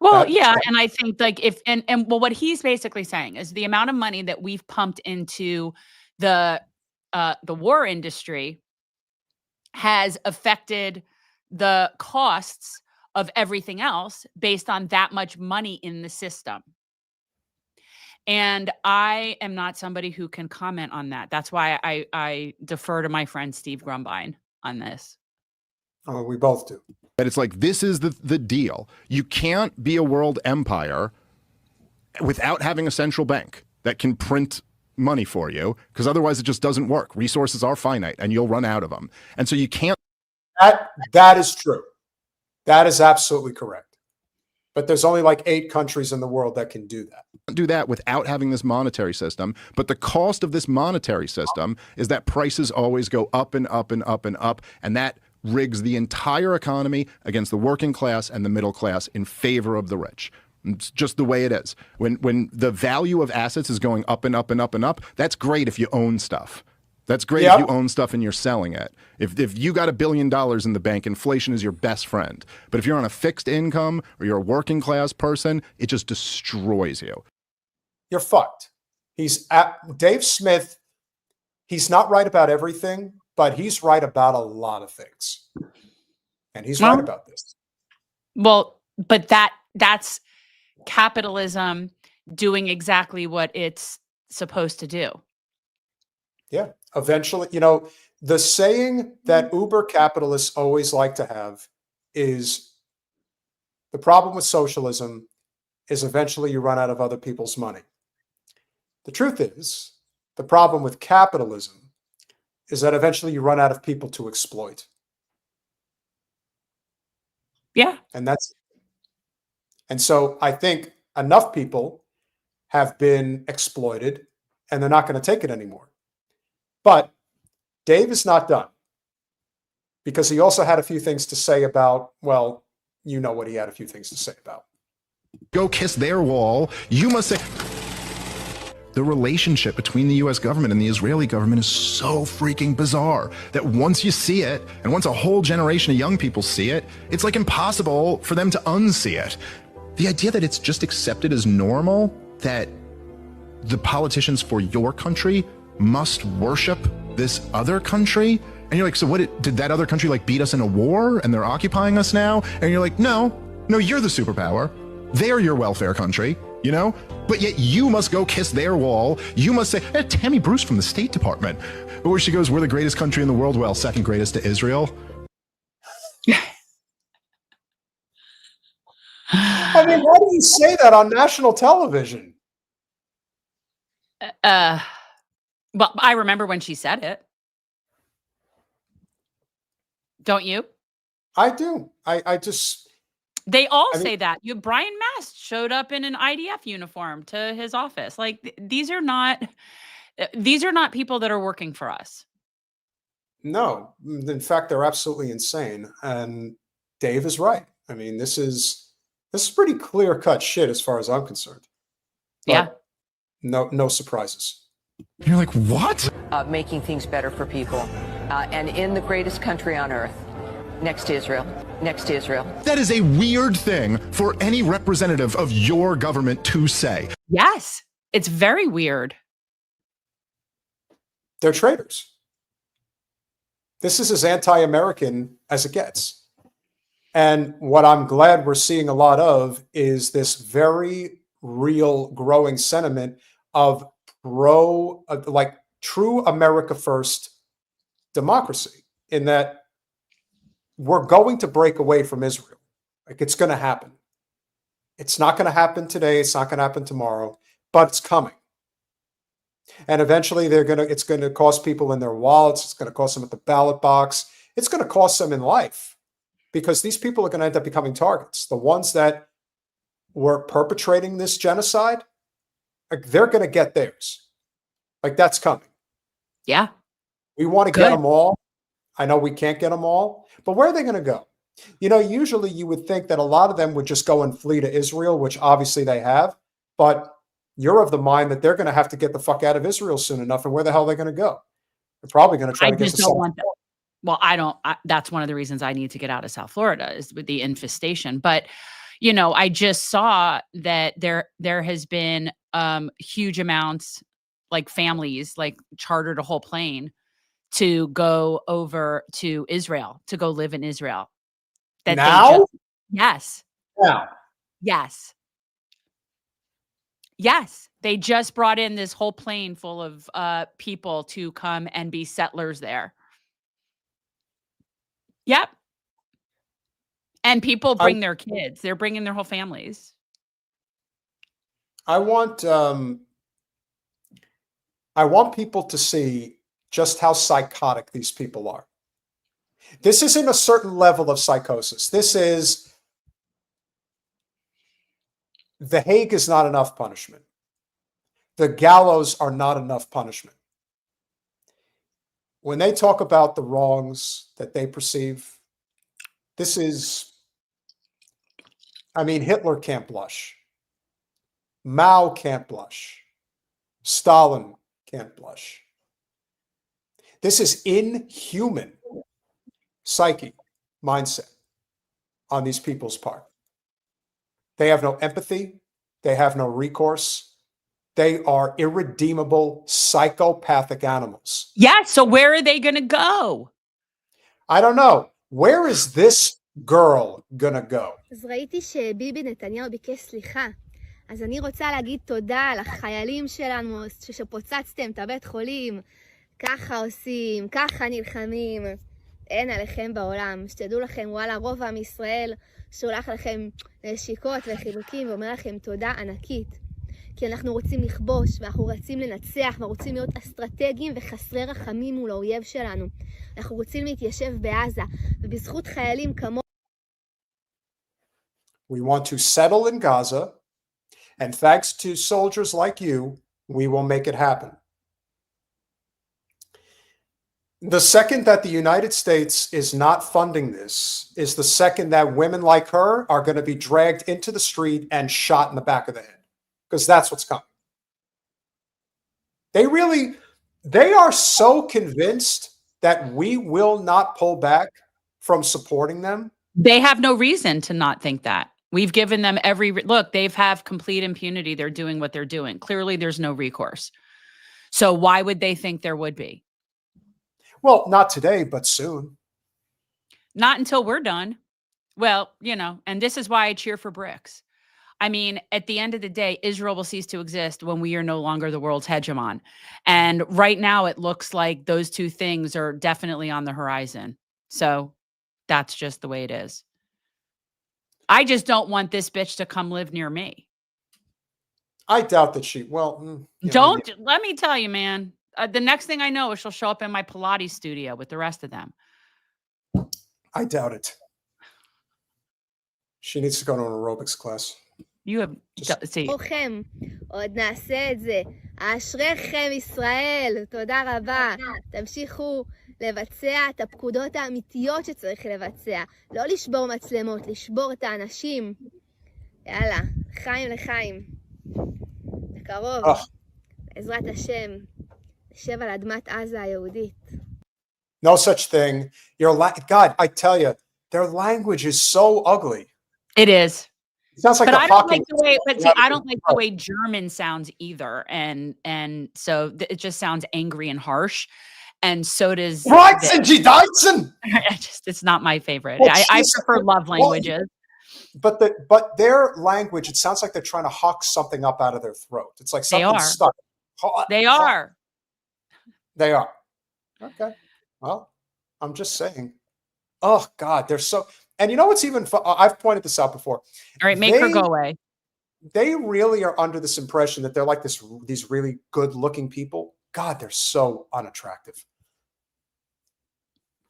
Well, yeah, and I think like well, what he's basically saying is the amount of money that we've pumped into the war industry has affected the costs of everything else based on that much money in the system. And I am not somebody who can comment on that. That's why I defer to my friend Steve Grumbine on this. Oh, we both do. But it's like, this is the deal. You can't be a world empire without having a central bank that can print money for you, because otherwise it just doesn't work. Resources are finite and you'll run out of them. And so you can't. That is true. That is absolutely correct. But there's only like 8 countries in the world that can do that. Do that without having this monetary system. But the cost of this monetary system is that prices always go up and up and up and up. And that rigs the entire economy against the working class and the middle class in favor of the rich. It's just the way it is. When the value of assets is going up and up and up and up, that's great if you own stuff. That's great Yep. if you own stuff and you're selling it. If you got $1 billion in the bank, inflation is your best friend. But if you're on a fixed income or you're a working class person, it just destroys you. You're fucked. Dave Smith. He's not right about everything, but he's right about a lot of things, and he's right about this. Well, but that's capitalism doing exactly what it's supposed to do. Yeah. Eventually, the saying that uber capitalists always like to have is the problem with socialism is eventually you run out of other people's money. The truth is, the problem with capitalism is that eventually you run out of people to exploit. Yeah. And so I think enough people have been exploited and they're not going to take it anymore. But Dave is not done, because he also had a few things to say about, well, you know what he had a few things to say about. Go kiss their wall. You must say... The relationship between the U.S. government and the Israeli government is so freaking bizarre that once you see it, and once a whole generation of young people see it, it's like impossible for them to unsee it. The idea that it's just accepted as normal, that the politicians for your country must worship this other country, and you're like, so what, did that other country like beat us in a war and they're occupying us now? And you're like, no, you're the superpower. They're your welfare country. But yet you must go kiss their wall. You must say, Tammy Bruce from the State Department, where she goes, we're the greatest country in the world. Well, second greatest to Israel. I mean, why do you say that on national television? Well, I remember when she said it. Don't you? I do. They all say that. Brian Mast showed up in an IDF uniform to his office. Like these are not people that are working for us. No, in fact, they're absolutely insane. And Dave is right. I mean, this is pretty clear-cut shit as far as I'm concerned. But yeah. No surprises. You're like, what? Making things better for people. And in the greatest country on earth, next to Israel. Next to Israel. That is a weird thing for any representative of your government to say. Yes, it's very weird. They're traitors. This is as anti-American as it gets. And what I'm glad we're seeing a lot of is this very real growing sentiment of true America first democracy, in that we're going to break away from Israel. Like, it's going to happen. It's not going to happen today. It's not going to happen tomorrow, but it's coming. And eventually it's going to cost people in their wallets. It's going to cost them at the ballot box. It's going to cost them in life, because these people are going to end up becoming targets. The ones that were perpetrating this genocide, they're going to get theirs. Like, that's coming. Yeah. We want to get them all. I know we can't get them all, but where are they going to go? Usually you would think that a lot of them would just go and flee to Israel, which obviously they have, but you're of the mind that they're going to have to get the fuck out of Israel soon enough. And where the hell are they going to go? They're probably going to try to get to someone. Well, that's one of the reasons I need to get out of South Florida, is with the infestation. But, I just saw that there has been huge amounts, like families, like chartered a whole plane to go over to Israel, to go live in Israel. Yes. Now? Yes. Yes. They just brought in this whole plane full of people to come and be settlers there. Yep. And people bring their kids. They're bringing their whole families. I want people to see just how psychotic these people are. This isn't a certain level of psychosis. This is, The Hague is not enough punishment. The gallows are not enough punishment. When they talk about the wrongs that they perceive, this is, Hitler can't blush. Mao can't blush. Stalin can't blush. This is inhuman psyche, mindset on these people's part. They have no empathy. They have no recourse. They are irredeemable psychopathic animals. Yeah. So where are they going to go? I don't know. Where is this girl gonna go? אז ראיתי שביבי נתניהו ביקש סליחה. אז אני רוצה להגיד תודה לחיילים שלנו שפוצצתם את הבית חולים. ככה עושים, ככה נלחמים. אין עליכם בעולם. שתדעו לכם, וואלה, רוב עם ישראל שולח לכם נשיקות וחיבוקים ואומר לכם תודה ענקית. כי אנחנו רוצים לכבוש ואנחנו רוצים לנצח ואנחנו רוצים להיות אסטרטגיים וחסרי רחמים מול האויב שלנו. אנחנו רוצים להתיישב בעזה ובזכות חיילים כמו... We want to settle in Gaza, and thanks to soldiers like you, we will make it happen. The second that the United States is not funding this is the second that women like her are going to be dragged into the street and shot in the back of the head, because that's what's coming. They are so convinced that we will not pull back from supporting them. They have no reason to not think that. We've given them every look. They've have complete impunity. They're doing what they're doing. Clearly, there's no recourse. So why would they think there would be? Well, not today, but soon. Not until we're done. Well, and this is why I cheer for BRICS. I mean, at the end of the day, Israel will cease to exist when we are no longer the world's hegemon. And right now, it looks like those two things are definitely on the horizon. So that's just the way it is. I just don't want this bitch to come live near me. I doubt that she, let me tell you, man. The next thing I know is she'll show up in my Pilates studio with the rest of them. I doubt it. She needs to go to an aerobics class. You have, see. עוד נעשה את זה. אשריכם ישראל. תודה רבה. תמשיכו לבצע את הפקודות האמיתיות שצריך לבצע. לא לשבור מצלמות, לשבור את האנשים. יאללה, חיים לחיים. בקרוב, בעזרת השם, נשב על אדמת עזה היהודית. No such thing. God, I tell you, their language is so ugly. It is. It sounds like I don't like the way, I don't like the way German sounds either. And so it just sounds angry and harsh. And so does it's not my favorite. Well, I prefer love languages. But their language, it sounds like they're trying to hawk something up out of their throat. It's like something stuck. They are. They are. Okay. Well, I'm just saying. Oh God, they're so. And you know what's even fun? I've pointed this out before. All right, make her go away. They really are under this impression that they're like these really good-looking people. God, they're so unattractive.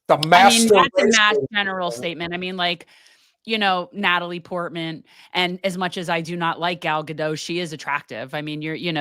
The master. I mean, that's a mass general statement. I mean, like, Natalie Portman, and as much as I do not like Gal Gadot, she is attractive. I mean,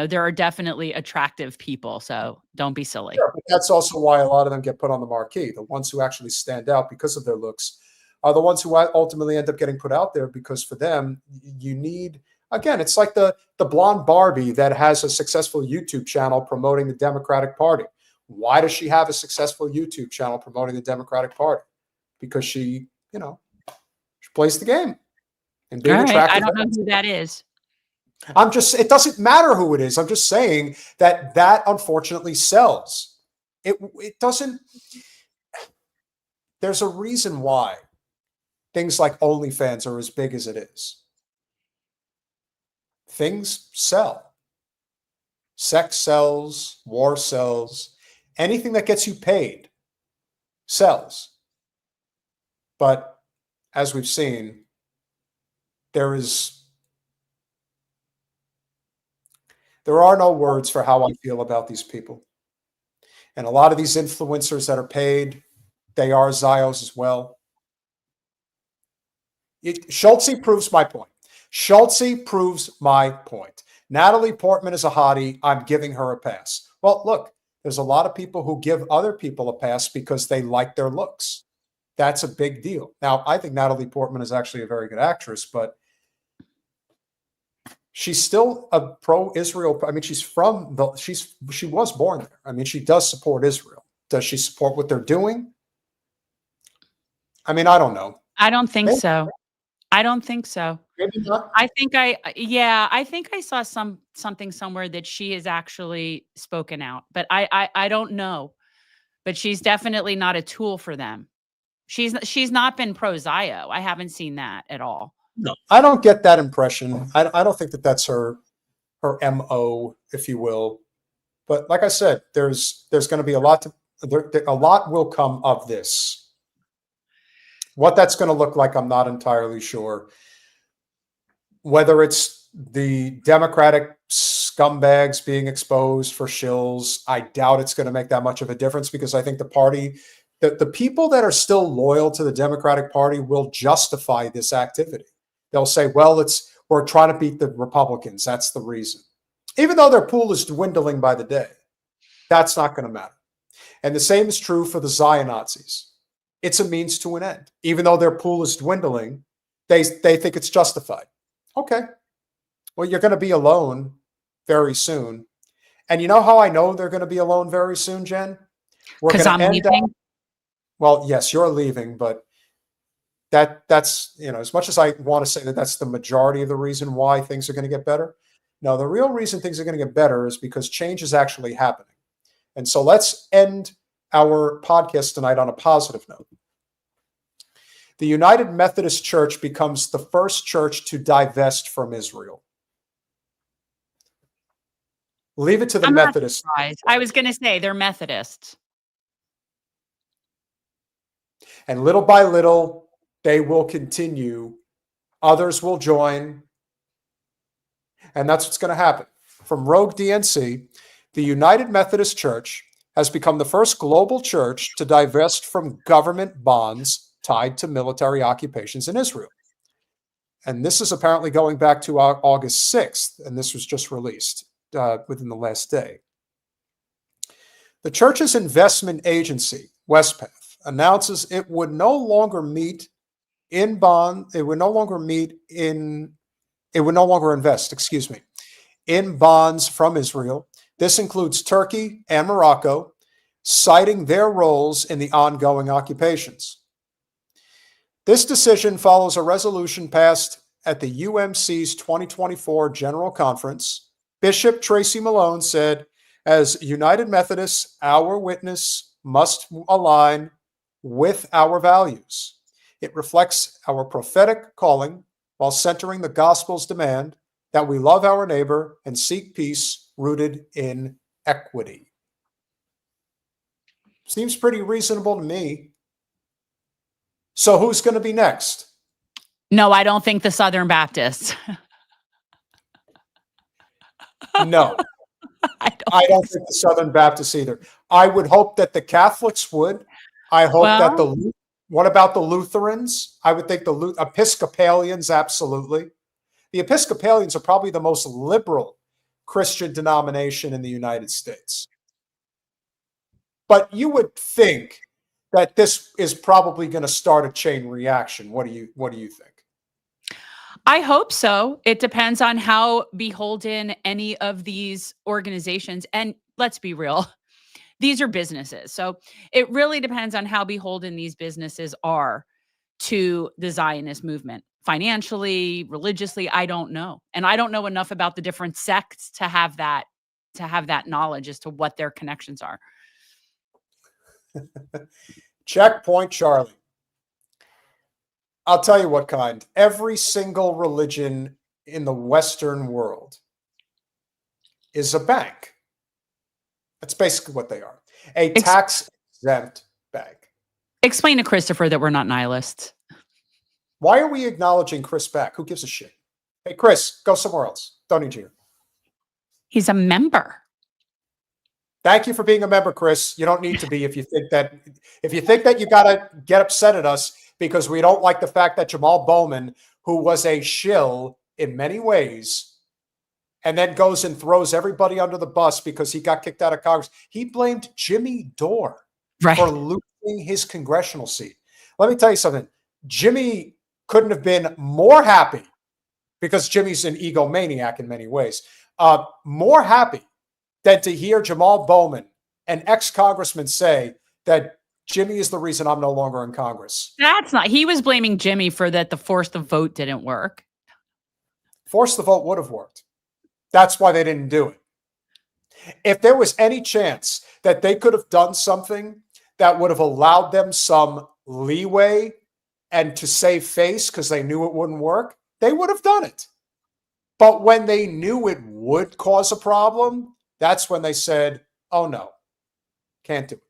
there are definitely attractive people, so don't be silly. Sure, but that's also why a lot of them get put on the marquee. The ones who actually stand out because of their looks are the ones who ultimately end up getting put out there, because for them, you need, again, it's like the blonde Barbie that has a successful YouTube channel promoting the Democratic Party. Why does she have a successful YouTube channel promoting the Democratic Party? Because she, she plays the game. And being attractive. I don't know who that is. It doesn't matter who it is. I'm just saying that unfortunately sells. It doesn't. There's a reason why things like OnlyFans are as big as it is. Things sell. Sex sells, war sells. Anything that gets you paid sells. But as we've seen, there are no words for how I feel about these people. And a lot of these influencers that are paid, they are Zios as well. Schultze proves my point. Natalie Portman is a hottie. I'm giving her a pass. Well, look, there's a lot of people who give other people a pass because they like their looks. That's a big deal. Now, I think Natalie Portman is actually a very good actress, but she's still a pro-Israel. I mean, she was born there. I mean, she does support Israel. Does she support what they're doing? I mean, I don't know. I don't think Maybe. so. I don't think so. Maybe not. I think I saw something somewhere that she has actually spoken out, but I don't know. But she's definitely not a tool for them. She's not been pro-Zio. I haven't seen that at all. No, I don't get that impression. I don't think that that's her MO, if you will. But like I said, there's going to be a lot will come of this. What that's going to look like, I'm not entirely sure. Whether it's the Democratic scumbags being exposed for shills, I doubt it's going to make that much of a difference, because I think the party, the people that are still loyal to the Democratic Party will justify this activity. They'll say, well, we're trying to beat the Republicans. That's the reason. Even though their pool is dwindling by the day, that's not going to matter. And the same is true for the Zionazis. It's a means to an end. Even though their pool is dwindling, they think it's justified. Okay. Well, you're going to be alone very soon. And you know how I know they're going to be alone very soon, Jen? Because I'm leaving. Well, yes, you're leaving, but that's, as much as I want to say that that's the majority of the reason why things are going to get better. No, the real reason things are going to get better is because change is actually happening. And so let's end our podcast tonight on a positive note. The United Methodist Church becomes the first church to divest from Israel. Leave it to the Methodists. I was going to say they're Methodists. And little by little, they will continue. Others will join. And that's what's going to happen. From Rogue DNC, the United Methodist Church has become the first global church to divest from government bonds tied to military occupations in Israel. And this is apparently going back to August 6th, and this was just released within the last day. The church's investment agency, Westpath, announces it would no longer invest, in bonds from Israel. This includes Turkey and Morocco, citing their roles in the ongoing occupations. This decision follows a resolution passed at the UMC's 2024 General Conference. Bishop Tracy Malone said, as United Methodists, our witness must align with our values. It reflects our prophetic calling while centering the gospel's demand that we love our neighbor and seek peace rooted in equity. Seems pretty reasonable to me. So who's going to be next? No, I don't think the Southern Baptists. No, I don't think the Southern Baptists either. I would hope that the Catholics would. I hope that what about the Lutherans? I would think the Episcopalians, absolutely. The Episcopalians are probably the most liberal Christian denomination in the United States. But you would think that this is probably going to start a chain reaction. What do you think? I hope so. It depends on how beholden any of these organizations, and let's be real, these are businesses. So it really depends on how beholden these businesses are to the Zionist movement. Financially, religiously, I don't know. And I don't know enough about the different sects to have that knowledge as to what their connections are. Checkpoint Charlie. I'll tell you what kind. Every single religion in the Western world is a bank. That's basically what they are. A tax-exempt bank. Explain to Christopher that we're not nihilists. Why are we acknowledging Chris back? Who gives a shit? Hey, Chris, go somewhere else. Don't need you here. He's a member. Thank you for being a member, Chris. You don't need to be if you think that you got to get upset at us because we don't like the fact that Jamal Bowman, who was a shill in many ways, and then goes and throws everybody under the bus because he got kicked out of Congress. He blamed Jimmy Dore for losing his congressional seat. Let me tell you something. Jimmy couldn't have been more happy, because Jimmy's an egomaniac in many ways, more happy than to hear Jamal Bowman, an ex-congressman, say that Jimmy is the reason I'm no longer in Congress. That's not. He was blaming Jimmy for that the force the vote didn't work. Force the vote would have worked. That's why they didn't do it. If there was any chance that they could have done something that would have allowed them some leeway and to save face because they knew it wouldn't work, they would have done it. But when they knew it would cause a problem, that's when they said, oh no, can't do it.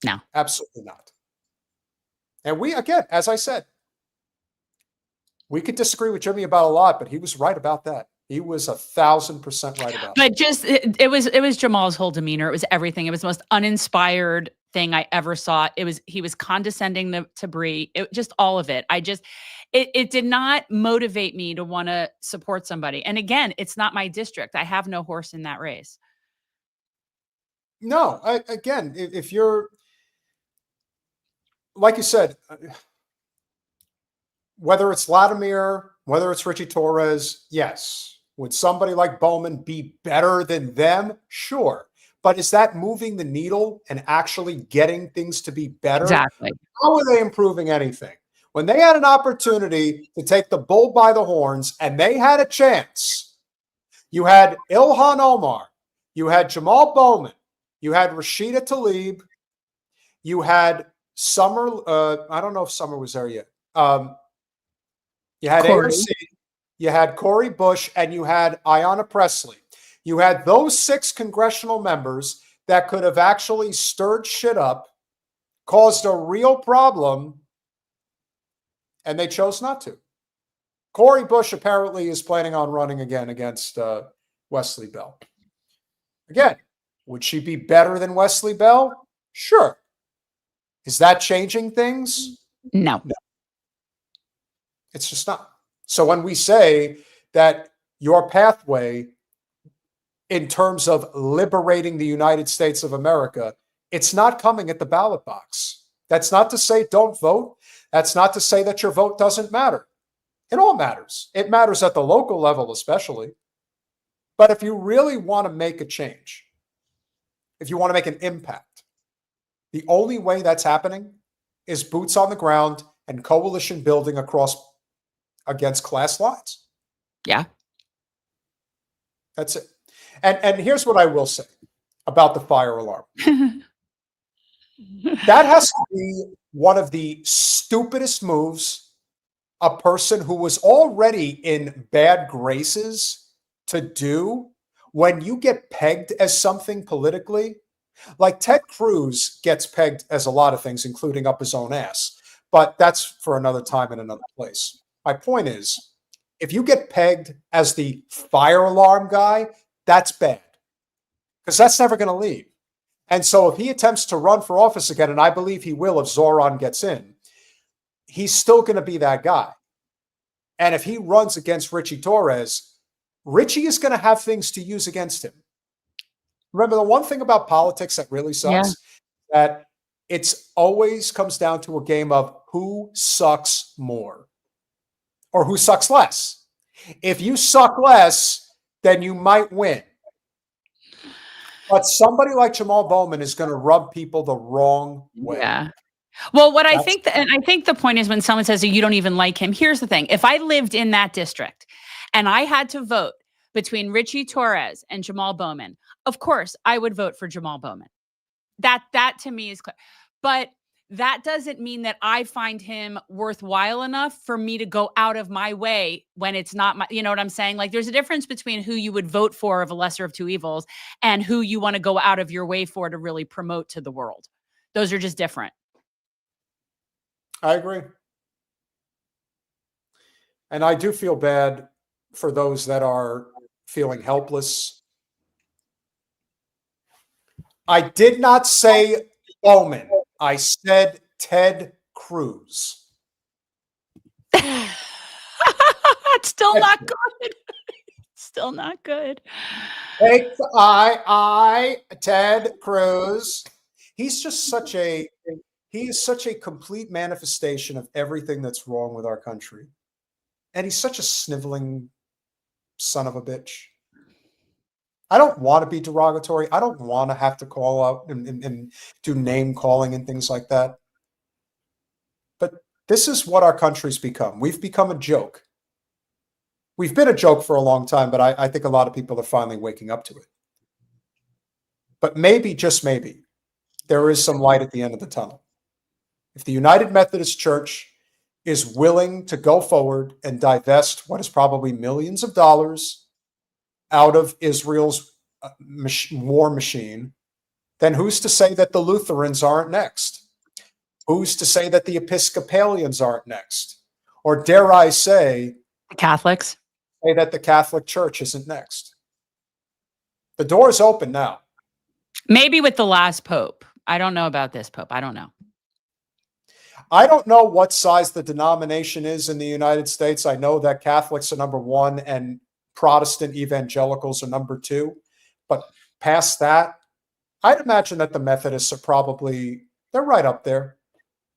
No. Absolutely not. And we, again, as I said, we could disagree with Jimmy about a lot, but he was right about that. He was 1,000% right about But just it was Jamal's whole demeanor. It was everything. It was the most uninspired thing I ever saw. He was condescending to Bri. It just all of it. It did not motivate me to want to support somebody. And again, it's not my district. I have no horse in that race. No, again, if you're, like you said, whether it's Vladimir, whether it's Ritchie Torres, yes. Would somebody like Bowman be better than them? Sure. But is that moving the needle and actually getting things to be better? Exactly. How are they improving anything? When they had an opportunity to take the bull by the horns and they had a chance, you had Ilhan Omar, you had Jamal Bowman, you had Rashida Tlaib, you had Summer, I don't know if Summer was there yet. You had Corey. AOC, you had Cori Bush, and you had Ayanna Pressley. You had those 6 congressional members that could have actually stirred shit up, caused a real problem, and they chose not to. Cori Bush apparently is planning on running again against Wesley Bell. Again, would she be better than Wesley Bell? Sure. Is that changing things? No. It's just not. So when we say that your pathway in terms of liberating the United States of America, it's not coming at the ballot box. That's not to say don't vote. That's not to say that your vote doesn't matter. It all matters. It matters at the local level especially. But if you really want to make a change, if you want to make an impact, the only way that's happening is boots on the ground and coalition building against class lines. Yeah. That's it. And here's what I will say about the fire alarm. That has to be one of the stupidest moves a person who was already in bad graces to do when you get pegged as something politically. Like Ted Cruz gets pegged as a lot of things, including up his own ass. But that's for another time and another place. My point is, if you get pegged as the fire alarm guy, that's bad. Because that's never going to leave. And so if he attempts to run for office again, and I believe he will if Zoran gets in, he's still going to be that guy. And if he runs against Ritchie Torres, Ritchie is going to have things to use against him. Remember, the one thing about politics that really sucks, that it's always comes down to a game of who sucks more or who sucks less. If you suck less, then you might win. But somebody like Jamal Bowman is going to rub people the wrong way. Yeah. Well, what I think, and I think the point is when someone says you don't even like him, here's the thing. If I lived in that district and I had to vote between Ritchie Torres and Jamal Bowman, of course I would vote for Jamal Bowman. That to me is clear. But that doesn't mean that I find him worthwhile enough for me to go out of my way when it's not my, you know what I'm saying? Like there's a difference between who you would vote for of a lesser of two evils and who you want to go out of your way for to really promote to the world. Those are just different. I agree. And I do feel bad for those that are feeling helpless. I did not say Bowman. I said Ted Cruz. It's still not good. Still not good. Take Ted Cruz. He's just such a complete manifestation of everything that's wrong with our country. And he's such a sniveling son of a bitch. I don't want to be derogatory. I don't want to have to call out and do name calling and things like that. But this is what our country's become. We've become a joke. We've been a joke for a long time, but I think a lot of people are finally waking up to it. But maybe, just maybe, there is some light at the end of the tunnel. If the United Methodist Church is willing to go forward and divest what is probably millions of dollars out of Israel's war machine, then who's to say that the Lutherans aren't next? Who's to say that the Episcopalians aren't next? Or dare I say, Catholics? Say that the Catholic Church isn't next. The door is open now. Maybe with the last pope. I don't know about this pope. I don't know. I don't know what size the denomination is in the United States. I know that Catholics are number one and Protestant evangelicals are number two. But past that, I'd imagine that the Methodists are probably, they're right up there.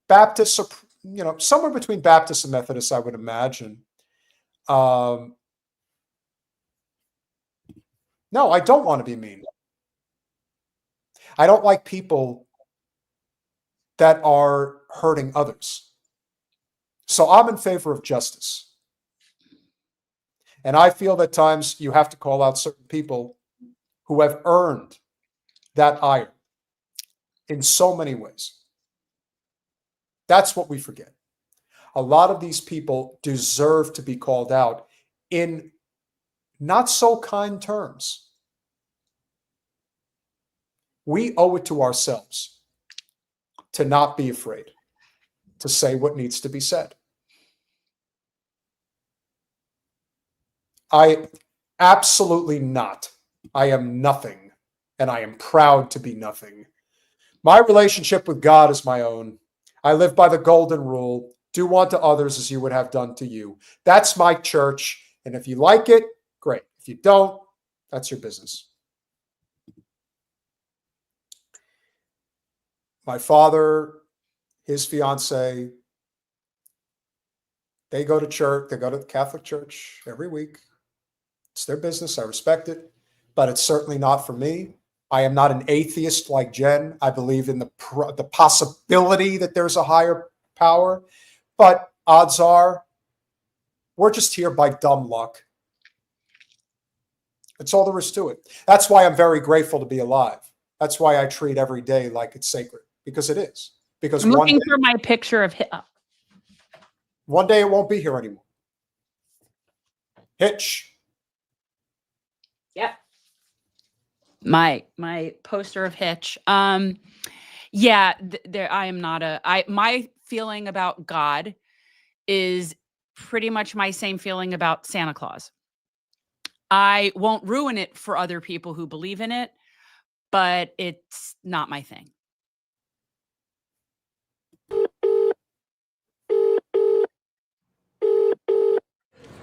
Baptists are, somewhere between Baptists and Methodists, I would imagine. No, I don't want to be mean. I don't like people that are hurting others. So I'm in favor of justice. And I feel that times you have to call out certain people who have earned that ire in so many ways. That's what we forget. A lot of these people deserve to be called out in not so kind terms. We owe it to ourselves to not be afraid to say what needs to be said. I absolutely not. I am nothing, and I am proud to be nothing. My relationship with God is my own. I live by the golden rule. Do unto others as you would have done to you. That's my church, and if you like it, great. If you don't, that's your business. My father, his fiance, they go to church. They go to the Catholic Church every week. It's their business. I respect it, but it's certainly not for me. I am not an atheist like Jen. I believe in the possibility that there's a higher power, but odds are we're just here by dumb luck. That's all there is to it. That's why I'm very grateful to be alive. That's why I treat every day like it's sacred, because it is. Because I'm looking for my picture of one day it won't be here anymore. Hitch. Yeah. My poster of Hitch. Yeah, I am not my feeling about God is pretty much my same feeling about Santa Claus. I won't ruin it for other people who believe in it, but it's not my thing.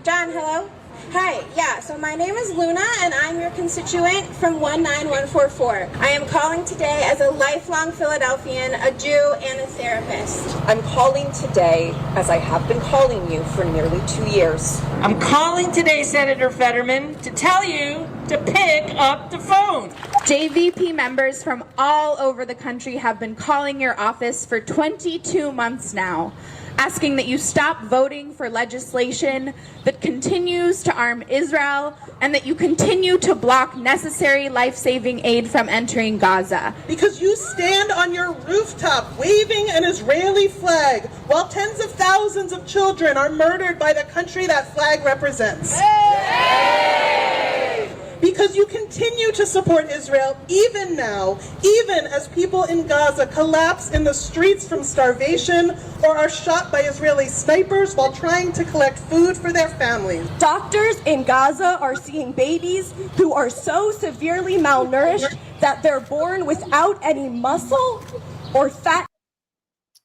John, hello? Hi, yeah, so my name is Luna, and I'm your constituent from 19144. I am calling today as a lifelong Philadelphian, a Jew, and a therapist. I'm calling today as I have been calling you for nearly 2 years. I'm calling today, Senator Fetterman, to tell you to pick up the phone. JVP members from all over the country have been calling your office for 22 months now, asking that you stop voting for legislation that continues to arm Israel and that you continue to block necessary life-saving aid from entering Gaza. Because you stand on your rooftop waving an Israeli flag while tens of thousands of children are murdered by the country that flag represents. Hey! Because you continue to support Israel even now, even as people in Gaza collapse in the streets from starvation or are shot by Israeli snipers while trying to collect food for their families. Doctors in Gaza are seeing babies who are so severely malnourished that they're born without any muscle or fat.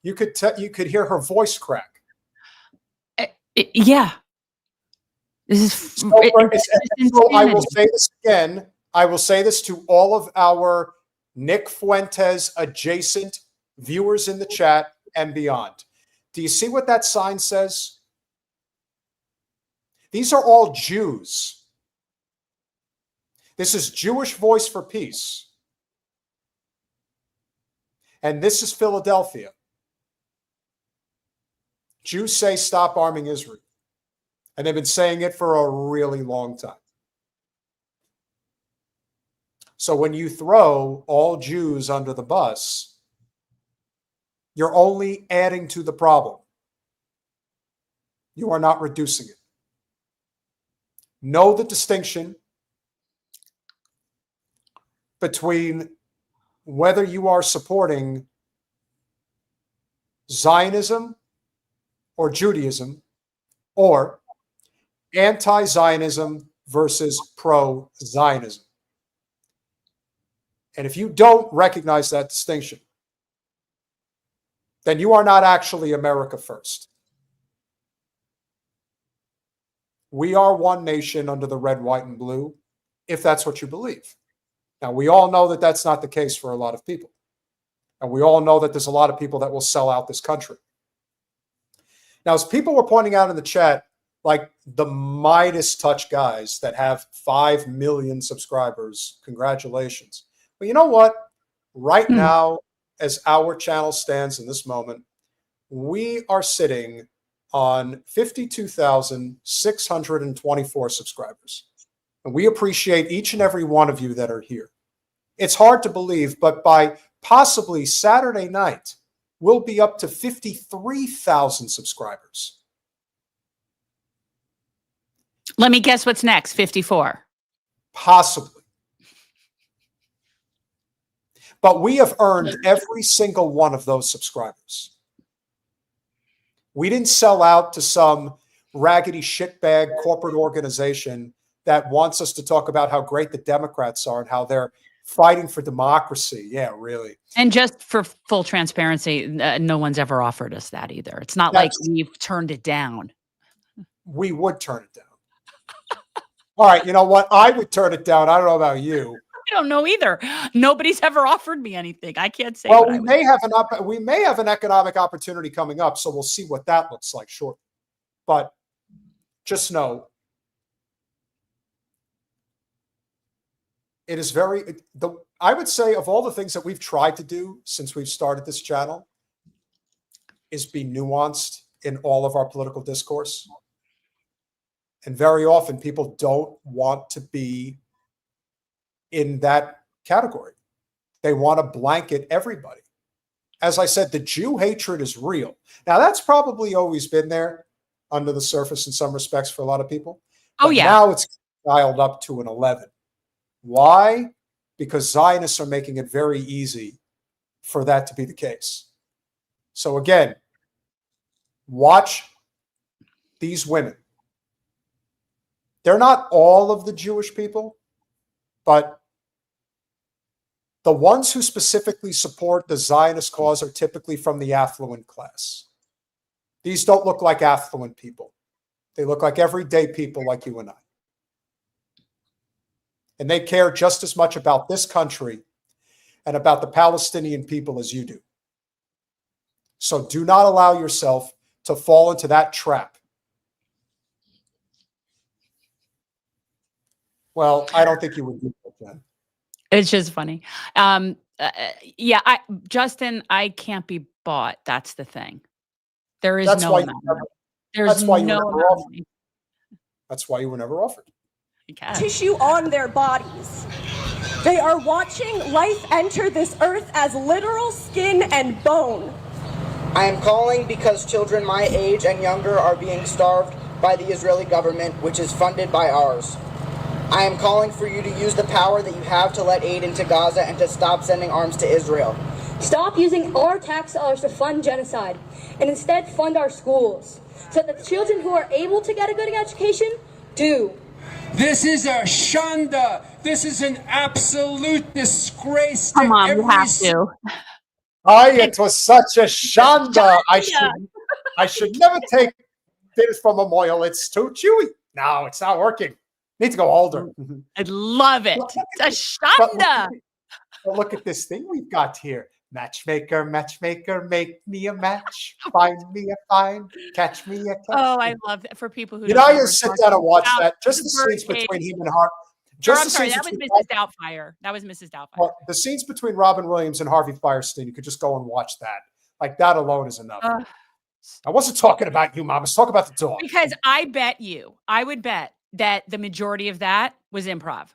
You could hear her voice crack. Yeah. This is so I will say this again. I will say this to all of our Nick Fuentes adjacent viewers in the chat and beyond. Do you see what that sign says? These are all Jews. This is Jewish Voice for Peace. And this is Philadelphia. Jews say stop arming Israel. And they've been saying it for a really long time. So when you throw all Jews under the bus, you're only adding to the problem. You are not reducing it. Know the distinction between whether you are supporting Zionism or Judaism, or anti-Zionism versus pro-Zionism. And if you don't recognize that distinction, then you are not actually America first. We are one nation under the red, white, and blue, if that's what you believe. Now, we all know that that's not the case for a lot of people. And we all know that there's a lot of people that will sell out this country. Now, as people were pointing out in the chat, like the Midas touch guys that have 5 million subscribers, congratulations. But you know what? Right now, as our channel stands in this moment, we are sitting on 52,624 subscribers. And we appreciate each and every one of you that are here. It's hard to believe, but by possibly Saturday night, we'll be up to 53,000 subscribers. Let me guess what's next, 54. Possibly. But we have earned every single one of those subscribers. We didn't sell out to some raggedy shitbag corporate organization that wants us to talk about how great the Democrats are and how they're fighting for democracy. Yeah, really. And just for full transparency, no one's ever offered us that either. It's not like we've turned it down. We would turn it down. All right, you know what? I would turn it down. I don't know about you. I don't know either. Nobody's ever offered me anything. I can't say. Well, we may have an economic opportunity coming up, so we'll see what that looks like shortly. But just know, it is I would say of all the things that we've tried to do since we've started this channel is be nuanced in all of our political discourse. And very often people don't want to be in that category. They want to blanket everybody. As I said, the Jew hatred is real. Now, that's probably always been there under the surface in some respects for a lot of people. Oh, yeah. Now it's dialed up to an 11. Why? Because Zionists are making it very easy for that to be the case. So again, watch these women. They're not all of the Jewish people, but the ones who specifically support the Zionist cause are typically from the affluent class. These don't look like affluent people. They look like everyday people like you and I. And they care just as much about this country and about the Palestinian people as you do. So do not allow yourself to fall into that trap. Well, I don't think you would do that, Jen. It's just funny. Justin, I can't be bought. That's the thing. There is no amount. There's no amount. That's why you were never offered. Tissue on their bodies. They are watching life enter this earth as literal skin and bone. I am calling because children my age and younger are being starved by the Israeli government, which is funded by ours. I am calling for you to use the power that you have to let aid into Gaza and to stop sending arms to Israel. Stop using our tax dollars to fund genocide and instead fund our schools so that the children who are able to get a good education do. This is a shanda. This is an absolute disgrace to Come on, every you have to. It was such a shanda. I should never take this from a moil. It's too chewy. No, it's not working. Need to go older. I love it. It's a shanda. Look at this thing we've got here. Matchmaker, matchmaker, make me a match. Find me a find. Catch me a catch. Oh, I love that. For people who you sit down and watch that. Just the scenes between him and Harvey. Or, Just I'm the sorry, scenes that was between Mrs. Doubtfire. That was Mrs. Doubtfire. well, the scenes between Robin Williams and Harvey Firestein, you could just go and watch that. Like that alone is enough. I wasn't talking about you, Mom. I was talking about the dog. Because I would bet that the majority of that was improv.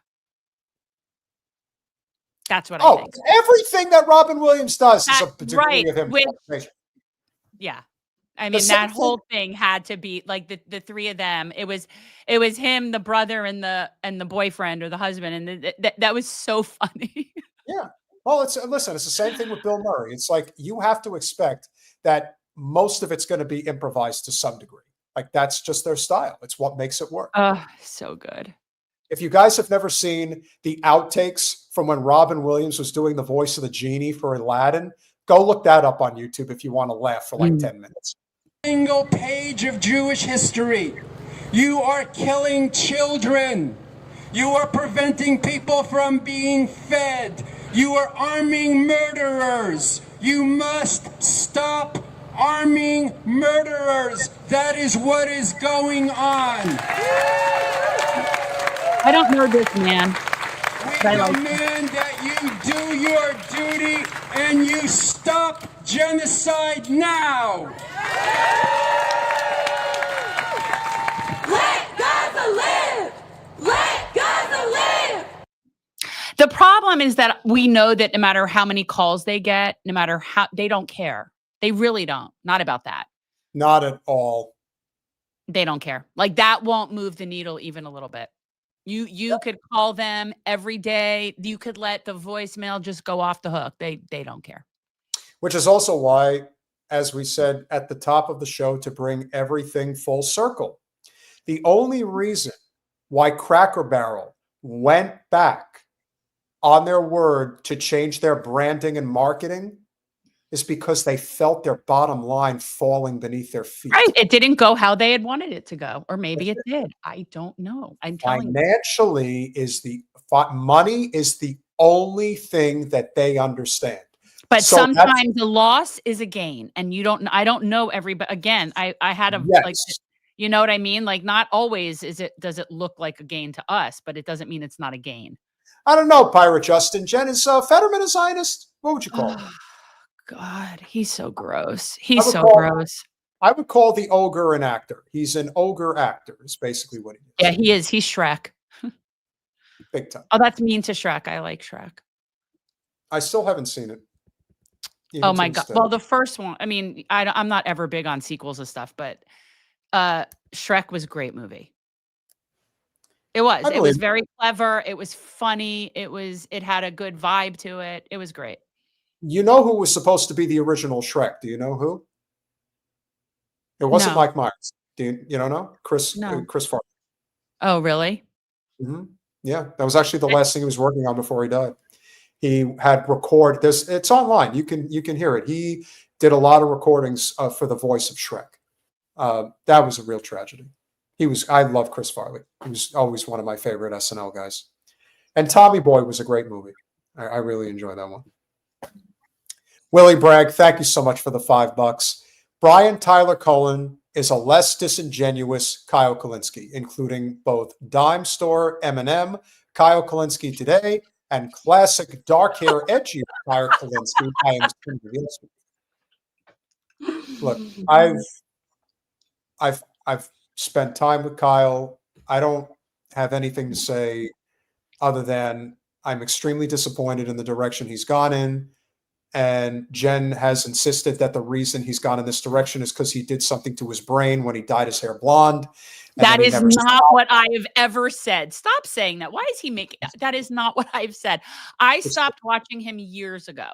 That's what I think. Everything that Robin Williams does is a degree right. of improvisation. Yeah. I mean, that whole thing had to be like the three of them. It was him, the brother, and the boyfriend or the husband, and that was so funny. Yeah. Well, it's the same thing with Bill Murray. It's like you have to expect that most of it's going to be improvised to some degree. Like that's just their style. It's what makes it work. Oh, so good. If you guys have never seen the outtakes from when Robin Williams was doing the voice of the genie for Aladdin, go look that up on YouTube if you want to laugh for like 10 minutes. Single page of Jewish history. You are killing children. You are preventing people from being fed. You are arming murderers. You must stop arming murderers. That is what is going on. I don't know this man. We demand that you do your duty and you stop genocide now. Let Gaza live! Let Gaza live! The problem is that we know that no matter how many calls they get, no matter how, they don't care. They really don't. Not about that. Not at all. They don't care. Like that won't move the needle even a little bit. You could call them every day. You could let the voicemail just go off the hook. They don't care. Which is also why, as we said at the top of the show, to bring everything full circle, the only reason why Cracker Barrel went back on their word to change their branding and marketing is because they felt their bottom line falling beneath their feet. Right. It didn't go how they had wanted it to go. Or maybe it did. I don't know. I'm telling you. Financially, money is the only thing that they understand. But so sometimes the loss is a gain. And I don't know everybody. Again, I had a, like, you know what I mean? Like not always does it look like a gain to us, but it doesn't mean it's not a gain. I don't know, Pirate Justin. Jen, is Fetterman a Zionist? What would you call him? God, he's so gross. He's so gross. I would call the ogre an actor. He's an ogre actor is basically what he is. Yeah, he is. He's Shrek. Big time. Oh, that's mean to Shrek. I like Shrek. I still haven't seen it. Oh my God. Well, the first one, I mean, I'm not ever big on sequels and stuff, but Shrek was a great movie. It was. It was very clever. It was funny. It had a good vibe to it. It was great. You know who was supposed to be the original Shrek? Do you know who? It wasn't Mike Myers. You don't know? Chris Farley. Oh, really? Mm-hmm. Yeah, that was actually the last thing he was working on before he died. He had recorded this. It's online. You can hear it. He did a lot of recordings for the voice of Shrek. That was a real tragedy. I love Chris Farley. He was always one of my favorite SNL guys. And Tommy Boy was a great movie. I really enjoyed that one. Willie Bragg, thank you so much for the $5. Brian Tyler Cullen is a less disingenuous Kyle Kulinski, including both Dime Store Eminem, Kyle Kulinski Today, and classic dark hair edgy Kyle Kulinski. I am Look, I've spent time with Kyle. I don't have anything to say other than I'm extremely disappointed in the direction he's gone in. And Jen has insisted that the reason he's gone in this direction is because he did something to his brain when he dyed his hair blonde. That is not what I have ever said. Stop saying that. Why is he making that? Is not what I've said. I stopped watching him years ago.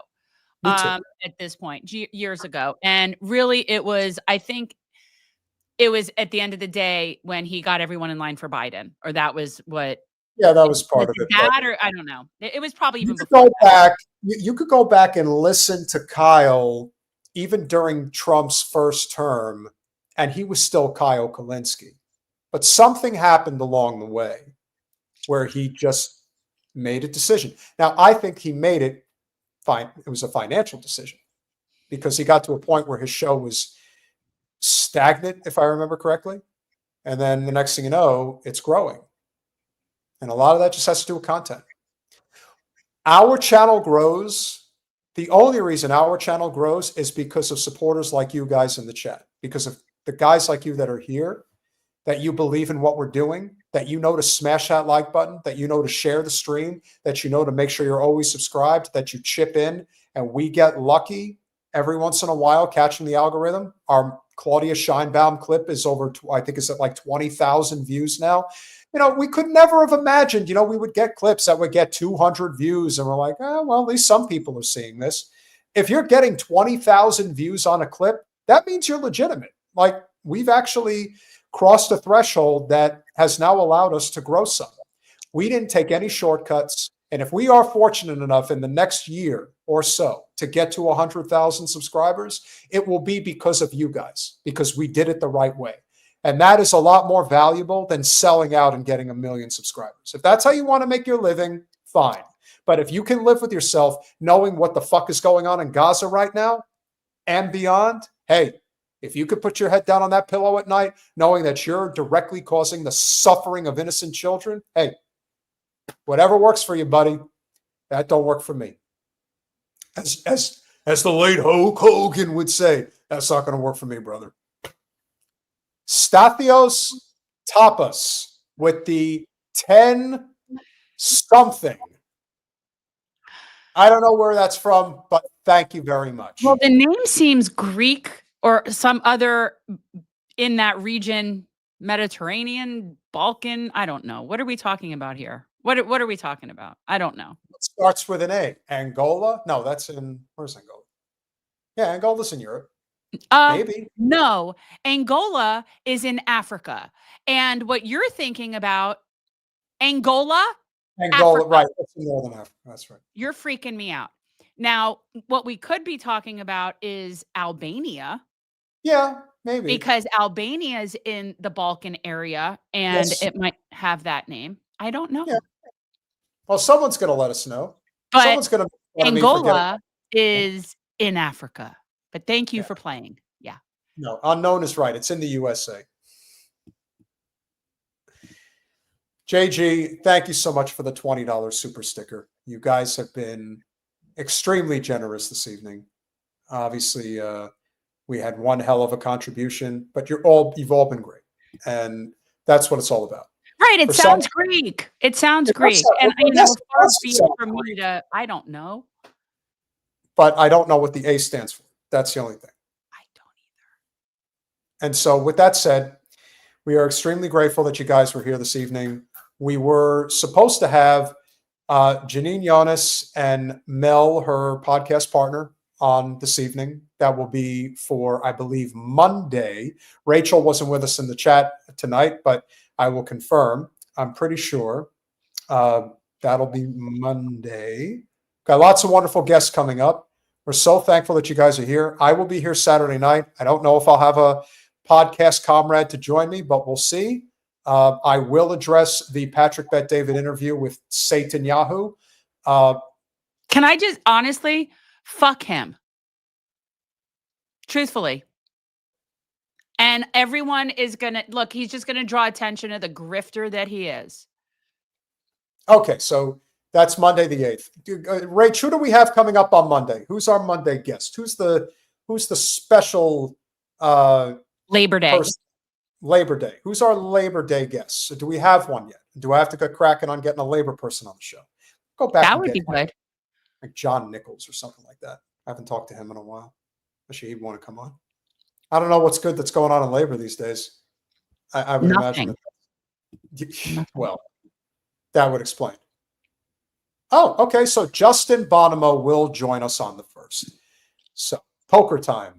At this point, years ago. And really, I think it was at the end of the day when he got everyone in line for Biden, or that was what. Yeah, that was part of it. That, or I don't know. It was probably even before that. You could go back and listen to Kyle even during Trump's first term, and he was still Kyle Kulinski. But something happened along the way where he just made a decision. Now, I think he made it fine. It was a financial decision because he got to a point where his show was stagnant, if I remember correctly. And then the next thing you know, it's growing. And a lot of that just has to do with content. Our channel grows. The only reason our channel grows is because of supporters like you guys in the chat, because of the guys like you that are here, that you believe in what we're doing, that you know to smash that like button, that you know to share the stream, that you know to make sure you're always subscribed, that you chip in, and we get lucky every once in a while catching the algorithm. Our Claudia Scheinbaum clip is over, I think it's at like 20,000 views now. You know, we could never have imagined, you know, we would get clips that would get 200 views, and we're like, oh, well, at least some people are seeing this. If you're getting 20,000 views on a clip, that means you're legitimate. Like, we've actually crossed a threshold that has now allowed us to grow some. We didn't take any shortcuts. And if we are fortunate enough in the next year or so to get to 100,000 subscribers, it will be because of you guys, because we did it the right way. And that is a lot more valuable than selling out and getting 1 million subscribers. If that's how you want to make your living, fine. But if you can live with yourself knowing what the fuck is going on in Gaza right now and beyond, hey, if you could put your head down on that pillow at night knowing that you're directly causing the suffering of innocent children, hey, whatever works for you, buddy. That don't work for me. As the late Hulk Hogan would say, that's not going to work for me, brother. Stathios Tapas with the 10 something. I don't know where that's from, but thank you very much. Well, the name seems Greek or some other in that region, Mediterranean, Balkan. I don't know. What are we talking about here? What are we talking about? I don't know. It starts with an A. Angola? No, that's in, where's Angola? Yeah, Angola's in Europe. Maybe. No, Angola is in Africa. And what you're thinking about, Angola, Africa. Right. That's in Northern Africa. That's right. You're freaking me out. Now, what we could be talking about is Albania. Yeah, maybe. Because Albania is in the Balkan area and it might have that name. I don't know. Yeah. Well, someone's going to let us know. But someone's going to Angola is in Africa. But thank you for playing. Yeah. No, unknown is right. It's in the USA. JG, thank you so much for the $20 super sticker. You guys have been extremely generous this evening. Obviously, we had one hell of a contribution, but you've all been great. And that's what it's all about. Right. It sounds Greek. It sounds Greek. And you know, far be it for me to, I don't know. But I don't know what the A stands for. That's the only thing. I don't either. And so with that said, we are extremely grateful that you guys were here this evening. We were supposed to have Janine Yonis and Mel, her podcast partner, on this evening. That will be for, I believe, Monday. Rachel wasn't with us in the chat tonight, but I will confirm. I'm pretty sure that'll be Monday. Got lots of wonderful guests coming up. We're so thankful that you guys are here. I will be here Saturday night. I don't know if I'll have a podcast comrade to join me, but we'll see. I will address the Patrick Bet David interview with Satan Yahoo. Can I just honestly, fuck him. Truthfully. And everyone is going to, look, he's just going to draw attention to the grifter that he is. Okay, so that's Monday the 8th. Rach, who do we have coming up on Monday? Who's our Monday guest? Who's the special Labor Day? Labor Day. Who's our Labor Day guest? So do we have one yet? Do I have to get cracking on getting a labor person on the show? Go back. That would be good. Like John Nichols or something like that. I haven't talked to him in a while. Actually, he'd want to come on. I don't know what's good that's going on in labor these days. I would imagine. Well, that would explain. Oh, okay. So Justin Bonomo will join us on the 1st. So poker time.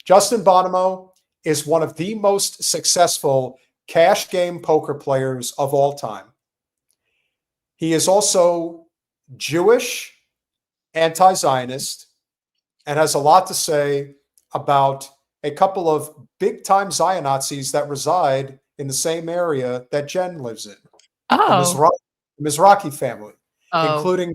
Justin Bonomo is one of the most successful cash game poker players of all time. He is also Jewish, anti-Zionist, and has a lot to say about a couple of big-time Zionazis that reside in the same area that Jen lives in. Oh. The Mizrahi family, including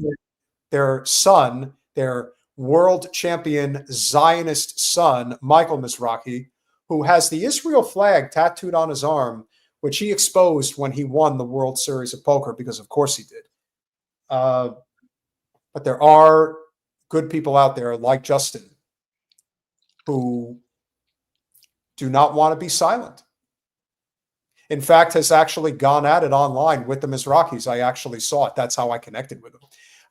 their son, their world champion Zionist son, Michael Mizrahi, who has the Israel flag tattooed on his arm which he exposed when he won the World Series of Poker, because of course he did. But there are good people out there like Justin who do not want to be silent. In fact, has actually gone at it online with the Mizrahis. I actually saw it. That's how I connected with him.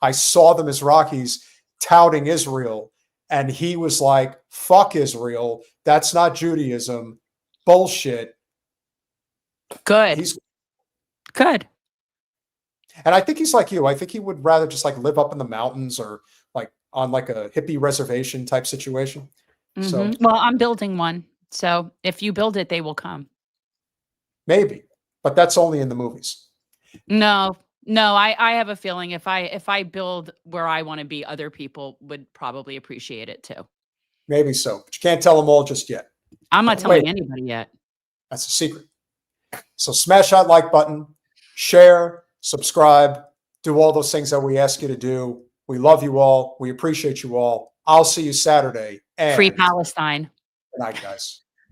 I saw the Mizrahis touting Israel, and he was like, fuck Israel. That's not Judaism. Bullshit. Good. He's good. And I think he's like you. I think he would rather just like live up in the mountains or like on like a hippie reservation type situation. So Well, I'm building one. So if you build it, they will come. maybe, but that's only in the movies. No, I have a feeling if I build where I want to be, other people would probably appreciate it too. Maybe so, but you can't tell them all just yet. I'm not telling anybody yet. That's a secret. So smash that like button, share, subscribe, do all those things that we ask you to do. We love you all. We appreciate you all. I'll see you Saturday. And Free Palestine. good night, guys.